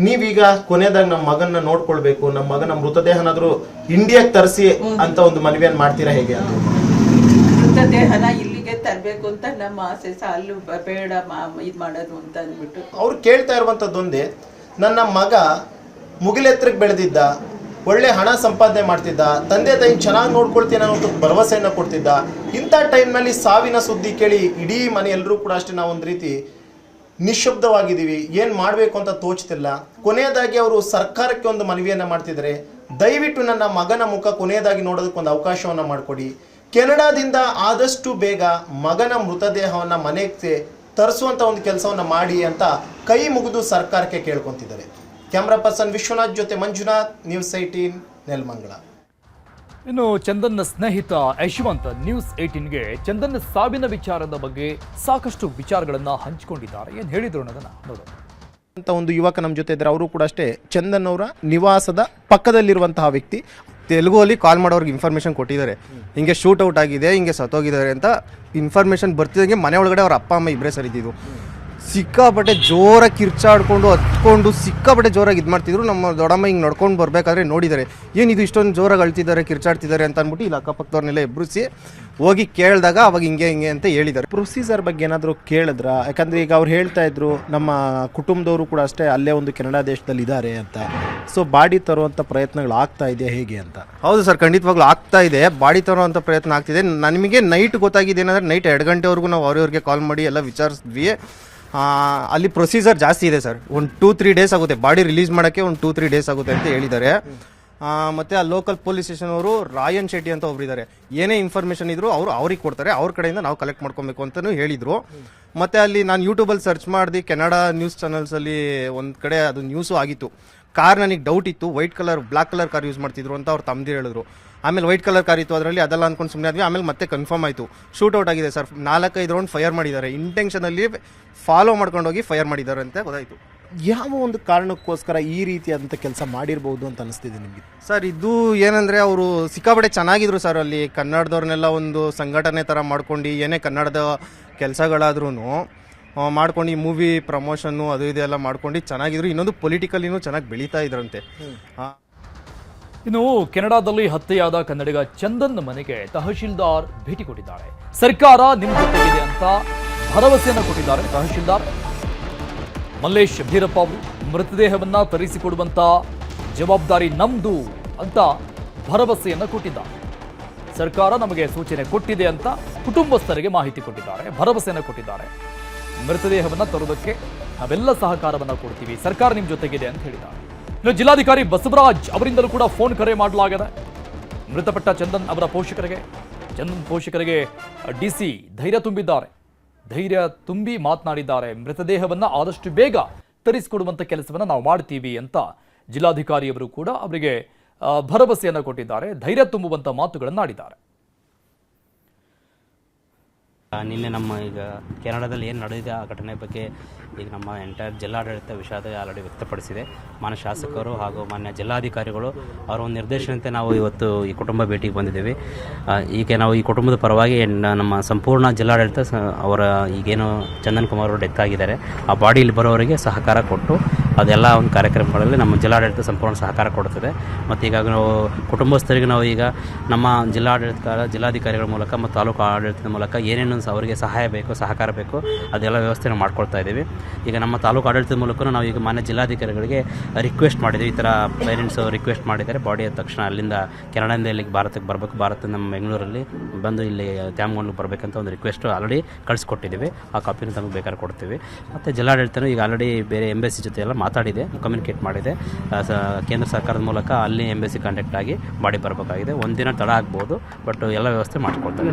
ನೀವೀಗ ಕೊನೆಯದಾಗ ನಮ್ಮ ಮಗನ್ನ ನೋಡ್ಕೊಳ್ಬೇಕು, ನಮ್ಮ ಮಗನ ಮೃತದೇಹನಾದ್ರೂ ಇಂಡಿಯಾಕ್ಕೆ ತರಿಸಿ ಅಂತ ಒಂದು ಮನವಿಯನ್ನು ಮಾಡ್ತೀರಾ ಹೇಗೆ? ಅದು ಮೃತದೇಹನ ಇಲ್ಲಿಗೆ ತರಬೇಕು ಅಂತ ನಮ್ಮ ಆಸೆ. ಸಾಲು ಬೇಡ ಇದು ಮಾಡೋದು ಅಂತ ಅಂದ್ಬಿಟ್ಟು ಅವ್ರು ಕೇಳ್ತಾ ಇರುವಂಥದ್ದೊಂದೇ, ನನ್ನ ಮಗ ಮುಗಿಲೆತ್ತರಕ್ಕೆ ಬೆಳೆದಿದ್ದ, ಒಳ್ಳೆ ಹಣ ಸಂಪಾದನೆ ಮಾಡ್ತಿದ್ದ, ತಂದೆ ತಾಯಿ ಚೆನ್ನಾಗಿ ನೋಡ್ಕೊಳ್ತೀನಿ ಅನ್ನೋ ಭರವಸೆಯನ್ನು ಕೊಡ್ತಿದ್ದ. ಇಂಥ ಟೈಮ್ನಲ್ಲಿ ಸಾವಿನ ಸುದ್ದಿ ಕೇಳಿ ಇಡೀ ಮನೆಯಲ್ಲರೂ ಕೂಡ ಅಷ್ಟೇ ನಾವು ಒಂದು ರೀತಿ ನಿಶಬ್ದವಾಗಿದ್ದೀವಿ, ಏನು ಮಾಡಬೇಕು ಅಂತ ತೋಚ್ತಿಲ್ಲ. ಕೊನೆಯದಾಗಿ ಅವರು ಸರ್ಕಾರಕ್ಕೆ ಒಂದು ಮನವಿಯನ್ನು ಮಾಡ್ತಿದ್ದಾರೆ, ದಯವಿಟ್ಟು ನನ್ನ ಮಗನ ಮುಖ ಕೊನೆಯದಾಗಿ ನೋಡೋದಕ್ಕೊಂದು ಅವಕಾಶವನ್ನು ಮಾಡಿಕೊಡಿ. ಕೆನಡಾದಿಂದ ಆದಷ್ಟು ಬೇಗ ಮಗನ ಮೃತದೇಹವನ್ನು ಮನೆಗೆ ತರಿಸುವಂಥ ಒಂದು ಕೆಲಸವನ್ನು ಮಾಡಿ ಅಂತ ಕೈ ಮುಗಿದು ಸರ್ಕಾರಕ್ಕೆ ಕೇಳ್ಕೊತಿದ್ದಾರೆ. ಕ್ಯಾಮ್ರಾ ಪರ್ಸನ್ ವಿಶ್ವನಾಥ್ ಜೊತೆ ಮಂಜುನಾಥ್, ನ್ಯೂಸ್ 18 ನೆಲಮಂಗಲ. ಇನ್ನು ಚಂದನ್ನ ಸ್ನೇಹಿತ ಯಶವಂತ್ ನ್ಯೂಸ್ 18ಗೆ ಚಂದನ್ ಸಾವಿನ ವಿಚಾರದ ಬಗ್ಗೆ ಸಾಕಷ್ಟು ವಿಚಾರಗಳನ್ನ ಹಂಚಿಕೊಂಡಿದ್ದಾರೆ. ಏನು ಹೇಳಿದ್ರು ಅನ್ನೋದನ್ನ ನೋಡೋಣ. ಅಂತ ಒಂದು ಯುವಕ ನಮ್ಮ ಜೊತೆ ಇದ್ದಾರೆ. ಅವರು ಕೂಡ ಅಷ್ಟೇ ಚಂದನ್ ಅವರ ನಿವಾಸದ ಪಕ್ಕದಲ್ಲಿರುವಂತಹ ವ್ಯಕ್ತಿ. ತೆಲುಗಲ್ಲಿ ಕಾಲ್ ಮಾಡೋರ್ಗೆ ಇನ್ಫಾರ್ಮೇಷನ್ ಕೊಟ್ಟಿದ್ದಾರೆ, ಹಿಂಗೆ ಶೂಟ್ ಔಟ್ ಆಗಿದೆ, ಹಿಂಗೆ ಸತ್ತೋಗಿದ್ದಾರೆ ಅಂತ ಇನ್ಫಾರ್ಮೇಷನ್ ಬರ್ತಿದಂಗೆ ಮನೆ ಒಳಗಡೆ ಅವ್ರ ಅಪ್ಪ ಅಮ್ಮ ಇಬ್ಬರೇ ಸರಿದಿದ್ದು. ಸಿಕ್ಕಾಪಟ್ಟೆ ಜೋರಾಗಿ ಕಿರ್ಚಾಡ್ಕೊಂಡು ಹತ್ಕೊಂಡು ಸಿಕ್ಕಾಪಟ್ಟೆ ಜೋರಾಗಿ ಇದು ಮಾಡ್ತಿದ್ರು. ನಮ್ಮ ದೊಡ್ಡಮ್ಮ ಹಿಂಗೆ ನಡ್ಕೊಂಡು ಬರಬೇಕಾದ್ರೆ ನೋಡಿದ್ದಾರೆ, ಏನಿದು ಇಷ್ಟೊಂದು ಜೋರಾಗಿ ಅಳ್ತಿದ್ದಾರೆ ಕಿರ್ಚಾಡ್ತಿದ್ದಾರೆ ಅಂತ ಅಂದ್ಬಿಟ್ಟು ಇಲ್ಲಿ ಅಕ್ಕಪಕ್ಕದವ್ರನ್ನೆಲ್ಲ ಎಬ್ಬರಿಸಿ ಹೋಗಿ ಕೇಳಿದಾಗ ಅವಾಗ ಹಿಂಗೆ ಅಂತ ಹೇಳಿದ್ದಾರೆ. ಪ್ರೊಸೀಜರ್ ಬಗ್ಗೆ ಏನಾದರೂ ಕೇಳಿದ್ರ? ಯಾಕಂದರೆ ಈಗ ಅವ್ರು ಹೇಳ್ತಾ ಇದ್ರು ನಮ್ಮ ಕುಟುಂಬದವರು ಕೂಡ ಅಷ್ಟೇ ಅಲ್ಲೇ ಒಂದು ಕೆನಡಾ ದೇಶದಲ್ಲಿ ಇದ್ದಾರೆ ಅಂತ. ಸೊ ಬಾಡಿ ತರುವಂಥ ಪ್ರಯತ್ನಗಳು ಆಗ್ತಾ ಇದೆ ಹೇಗೆ ಅಂತ? ಹೌದು ಸರ್, ಖಂಡಿತವಾಗ್ಲೂ ಆಗ್ತಾ ಇದೆ. ಬಾಡಿ ತರುವಂಥ ಪ್ರಯತ್ನ ಆಗ್ತಿದೆ. ನಮಗೆ ನೈಟ್ ಗೊತ್ತಾಗಿದೆ ಏನಂದರೆ ನೈಟ್ 2 ಗಂಟೆವರೆಗೂ ನಾವು ಅವ್ರವ್ರಿಗೆ ಕಾಲ್ ಮಾಡಿ ಎಲ್ಲ ವಿಚಾರಿಸಿದ್ವಿ. ಅಲ್ಲಿ ಪ್ರೊಸೀಜರ್ ಜಾಸ್ತಿ ಇದೆ ಸರ್, ಒಂದು 2-3 ಡೇಸ್ ಆಗುತ್ತೆ ಬಾಡಿ ರಿಲೀಸ್ ಮಾಡೋಕ್ಕೆ, ಒಂದು 2-3 ಡೇಸ್ ಆಗುತ್ತೆ ಅಂತ ಹೇಳಿದ್ದಾರೆ. ಮತ್ತು ಆ ಲೋಕಲ್ ಪೊಲೀಸ್ ಸ್ಟೇಷನ್ ಅವರು ರಾಯನ್ ಶೆಟ್ಟಿ ಅಂತ ಒಬ್ರು ಇದ್ದಾರೆ, ಏನೇ ಇನ್ಫಾರ್ಮೇಷನ್ ಇದ್ರು ಅವ್ರಿಗೆ ಕೊಡ್ತಾರೆ, ಅವ್ರ ಕಡೆಯಿಂದ ನಾವು ಕಲೆಕ್ಟ್ ಮಾಡ್ಕೊಬೇಕು ಅಂತಲೂ ಹೇಳಿದರು. ಮತ್ತು ಅಲ್ಲಿ ನಾನು ಯೂಟ್ಯೂಬಲ್ಲಿ ಸರ್ಚ್ ಮಾಡಿದೆ, ಕೆನಡಾ ನ್ಯೂಸ್ ಚಾನಲ್ಸಲ್ಲಿ ಒಂದು ಕಡೆ ಅದು ನ್ಯೂಸು ಆಗಿತ್ತು. ಕಾರ್ ನನಗೆ ಡೌಟ್ ಇತ್ತು, ಬ್ಲ್ಯಾಕ್ ಕಲರ್ ಕಾರ್ ಯೂಸ್ ಮಾಡ್ತಿದ್ರು ಅಂತ ಅವ್ರು ತಮ್ಮದಿ ಹೇಳಿದ್ರು. ಆಮೇಲೆ ವೈಟ್ ಕಲರ್ ಕಾರ್ ಇತ್ತು, ಅದರಲ್ಲಿ ಅದೆಲ್ಲ ಅಂದ್ಕೊಂಡು ಸುಮ್ಮನೆ ಆದ್ವಿ. ಆಮೇಲೆ ಮತ್ತೆ ಕನ್ಫರ್ಮ್ ಆಯಿತು ಶೂಟ್ ಔಟ್ ಆಗಿದೆ ಸರ್. 4-5 ರೌಂಡ್ ಫೈರ್ ಮಾಡಿದ್ದಾರೆ, ಇಂಟೆನ್ಷನಲ್ಲಿ ಫಾಲೋ ಮಾಡ್ಕೊಂಡೋಗಿ ಫೈರ್ ಮಾಡಿದ್ದಾರೆ ಅಂತ ಗೊತ್ತಾಯಿತು. ಯಾವ ಒಂದು ಕಾರಣಕ್ಕೋಸ್ಕರ ಈ ರೀತಿಯಾದಂಥ ಕೆಲಸ ಮಾಡಿರ್ಬೋದು ಅಂತ ಅನಿಸ್ತಿದೆ ನಿಮಗೆ? ಸರ್ ಇದು ಏನಂದರೆ ಅವರು ಸಿಕ್ಕಾಪಟ್ಟೆ ಚೆನ್ನಾಗಿದ್ರು ಸರ್. ಅಲ್ಲಿ ಕನ್ನಡದವ್ರನ್ನೆಲ್ಲ ಒಂದು ಸಂಘಟನೆ ಥರ ಮಾಡ್ಕೊಂಡು ಏನೇ ಕನ್ನಡದ ಕೆಲಸಗಳಾದ್ರೂ ಮಾಡ್ಕೊಂಡು ಮೂವಿ ಪ್ರಮೋಷನ್ನು ಅದು ಇದೆಲ್ಲ ಮಾಡ್ಕೊಂಡು ಚೆನ್ನಾಗಿದ್ರು. ಇನ್ನೊಂದು ಪೊಲಿಟಿಕಲಿನೂ ಚೆನ್ನಾಗಿ ಬೆಳೀತಾ ಇದ್ರಂತೆ. ಇನ್ನು ಕೆನಡಾದಲ್ಲಿ ಹತ್ಯೆಯಾದ ಕನ್ನಡಿಗ ಚಂದನ್ ಮನೆಗೆ ತಹಶೀಲ್ದಾರ್ ಭೇಟಿ ಕೊಟ್ಟಿದ್ದಾರೆ. ಸರ್ಕಾರ ನಿಮ್ಮ ಜೊತೆಗಿದೆ ಅಂತ ಭರವಸೆಯನ್ನು ಕೊಟ್ಟಿದ್ದಾರೆ. ತಹಶೀಲ್ದಾರ್ ಮಲ್ಲೇಶ್ ಭೀರಪ್ಪ ಅವರು ಮೃತದೇಹವನ್ನ ತರಿಸಿಕೊಡುವಂತ ಜವಾಬ್ದಾರಿ ನಮ್ದು ಅಂತ ಭರವಸೆಯನ್ನು ಕೊಟ್ಟಿದ್ದಾರೆ. ಸರ್ಕಾರ ನಮಗೆ ಸೂಚನೆ ಕೊಟ್ಟಿದೆ ಅಂತ ಕುಟುಂಬಸ್ಥರಿಗೆ ಮಾಹಿತಿ ಕೊಟ್ಟಿದ್ದಾರೆ, ಭರವಸೆಯನ್ನು ಕೊಟ್ಟಿದ್ದಾರೆ. ಮೃತದೇಹವನ್ನ ತರುವುದಕ್ಕೆ ನಾವೆಲ್ಲ ಸಹಕಾರವನ್ನು ಕೊಡ್ತೀವಿ, ಸರ್ಕಾರ ನಿಮ್ಮ ಜೊತೆಗಿದೆ ಅಂತ ಹೇಳಿದ್ದಾರೆ. ಇನ್ನು ಜಿಲ್ಲಾಧಿಕಾರಿ ಬಸವರಾಜ್ ಅವರಿಂದಲೂ ಕೂಡ ಫೋನ್ ಕರೆ ಮಾಡಲಾಗಿದೆ. ಮೃತಪಟ್ಟ ಚಂದನ್ ಅವರ ಪೋಷಕರಿಗೆ ಡಿಸಿ ಧೈರ್ಯ ತುಂಬಿದ್ದಾರೆ, ಧೈರ್ಯ ತುಂಬಿ ಮಾತನಾಡಿದ್ದಾರೆ. ಮೃತದೇಹವನ್ನು ಆದಷ್ಟು ಬೇಗ ತರಿಸಿಕೊಡುವಂಥ ಕೆಲಸವನ್ನು ನಾವು ಮಾಡ್ತೀವಿ ಅಂತ ಜಿಲ್ಲಾಧಿಕಾರಿಯವರು ಕೂಡ ಅವರಿಗೆ ಭರವಸೆಯನ್ನು ಕೊಟ್ಟಿದ್ದಾರೆ, ಧೈರ್ಯ ತುಂಬುವಂಥ ಮಾತುಗಳನ್ನು ಆಡಿದ್ದಾರೆ. ನಿನ್ನೆ ನಮ್ಮ ಈಗ ಕೆನಡಾದಲ್ಲಿ ಏನು ನಡೆದಿದೆ ಆ ಘಟನೆ ಬಗ್ಗೆ ಈಗ ನಮ್ಮ ಎಂಟೈರ್ ಜಿಲ್ಲಾಡಳಿತ ವಿಷಾದ ಆಲ್ರೆಡಿ ವ್ಯಕ್ತಪಡಿಸಿದೆ. ಮಾನ್ಯ ಶಾಸಕರು ಹಾಗೂ ಮಾನ್ಯ ಜಿಲ್ಲಾಧಿಕಾರಿಗಳು ಅವರ ಒಂದು ನಿರ್ದೇಶನಂತೆ ನಾವು ಇವತ್ತು ಈ ಕುಟುಂಬ ಭೇಟಿಗೆ ಬಂದಿದ್ದೇವೆ. ಈಗ ನಾವು ಈ ಕುಟುಂಬದ ಪರವಾಗಿ ನಮ್ಮ ಸಂಪೂರ್ಣ ಜಿಲ್ಲಾಡಳಿತ ಅವರ ಈಗೇನು ಚಂದನ್ ಕುಮಾರ್ ಅವರು ಡೆತ್ ಆಗಿದ್ದಾರೆ ಆ ಬಾಡಿ ಇಲ್ಲಿ ಬರೋವರಿಗೆ ಸಹಕಾರ ಕೊಟ್ಟು ಅದೆಲ್ಲ ಒಂದು ಕಾರ್ಯಕ್ರಮಗಳಲ್ಲಿ ನಮ್ಮ ಜಿಲ್ಲಾಡಳಿತ ಸಂಪೂರ್ಣ ಸಹಕಾರ ಕೊಡುತ್ತದೆ. ಮತ್ತು ಈಗ ನಾವು ಕುಟುಂಬಸ್ಥರಿಗೆ ನಾವು ಈಗ ನಮ್ಮ ಜಿಲ್ಲಾಧಿಕಾರಿಗಳ ಮೂಲಕ ಮತ್ತು ತಾಲೂಕು ಆಡಳಿತದ ಮೂಲಕ ಏನೇನು ಅವರಿಗೆ ಸಹಾಯ ಬೇಕು, ಸಹಕಾರ ಬೇಕು, ಅದೆಲ್ಲ ವ್ಯವಸ್ಥೆನ ಮಾಡ್ಕೊಳ್ತಾ ಇದ್ದೀವಿ. ಈಗ ನಮ್ಮ ತಾಲೂಕು ಆಡಳಿತದ ಮೂಲಕ ನಾವು ಈಗ ಮಾನ್ಯ ಜಿಲ್ಲಾಧಿಕಾರಿಗಳಿಗೆ ರಿಕ್ವೆಸ್ಟ್ ಮಾಡಿದ್ದೀವಿ. ಈ ಥರ ಪೇರೆಂಟ್ಸ್ ರಿಕ್ವೆಸ್ಟ್ ಮಾಡಿದ್ದಾರೆ, ಬಾಡಿ ಆದ ತಕ್ಷಣ ಅಲ್ಲಿಂದ ಕೆನಡಾದಿಂದ ಇಲ್ಲಿಗೆ ಭಾರತಕ್ಕೆ ಬರಬೇಕು, ಭಾರತ ನಮ್ಮ ಬೆಂಗಳೂರಲ್ಲಿ ಬಂದು ಇಲ್ಲಿ ತ್ಯಾಮಗೊಂಡು ಬರಬೇಕಂತ ಒಂದು ರಿಕ್ವೆಸ್ಟ್ ಆಲ್ರೆಡಿ ಕಳಿಸ್ಕೊಟ್ಟಿದ್ದೀವಿ. ಆ ಕಾಪಿನ ತಮಗೆ ಬೇಕಾದ್ರೆ ಕೊಡ್ತೀವಿ. ಮತ್ತು ಜಿಲ್ಲಾಡಳಿತನೂ ಈಗ ಆಲ್ರೆಡಿ ಬೇರೆ ಎಂಬೆಸಿ ಜೊತೆ ಎಲ್ಲ ಮಾತಾಡಿದೆ, ಕಮ್ಯುನಿಕೇಟ್ ಮಾಡಿದೆ. ಕೇಂದ್ರ ಸರ್ಕಾರದ ಮೂಲಕ ಅಲ್ಲಿ ಎಂಬೆಸಿ ಕಾಂಟ್ಯಾಕ್ಟ್ ಆಗಿ ಬಾಡಿ ಬರಬೇಕಾಗಿದೆ. ಒಂದಿನ ತಡ ಆಗ್ಬೋದು, ಬಟ್ ಎಲ್ಲ ವ್ಯವಸ್ಥೆ ಮಾಡ್ಕೊಳ್ತಾರೆ.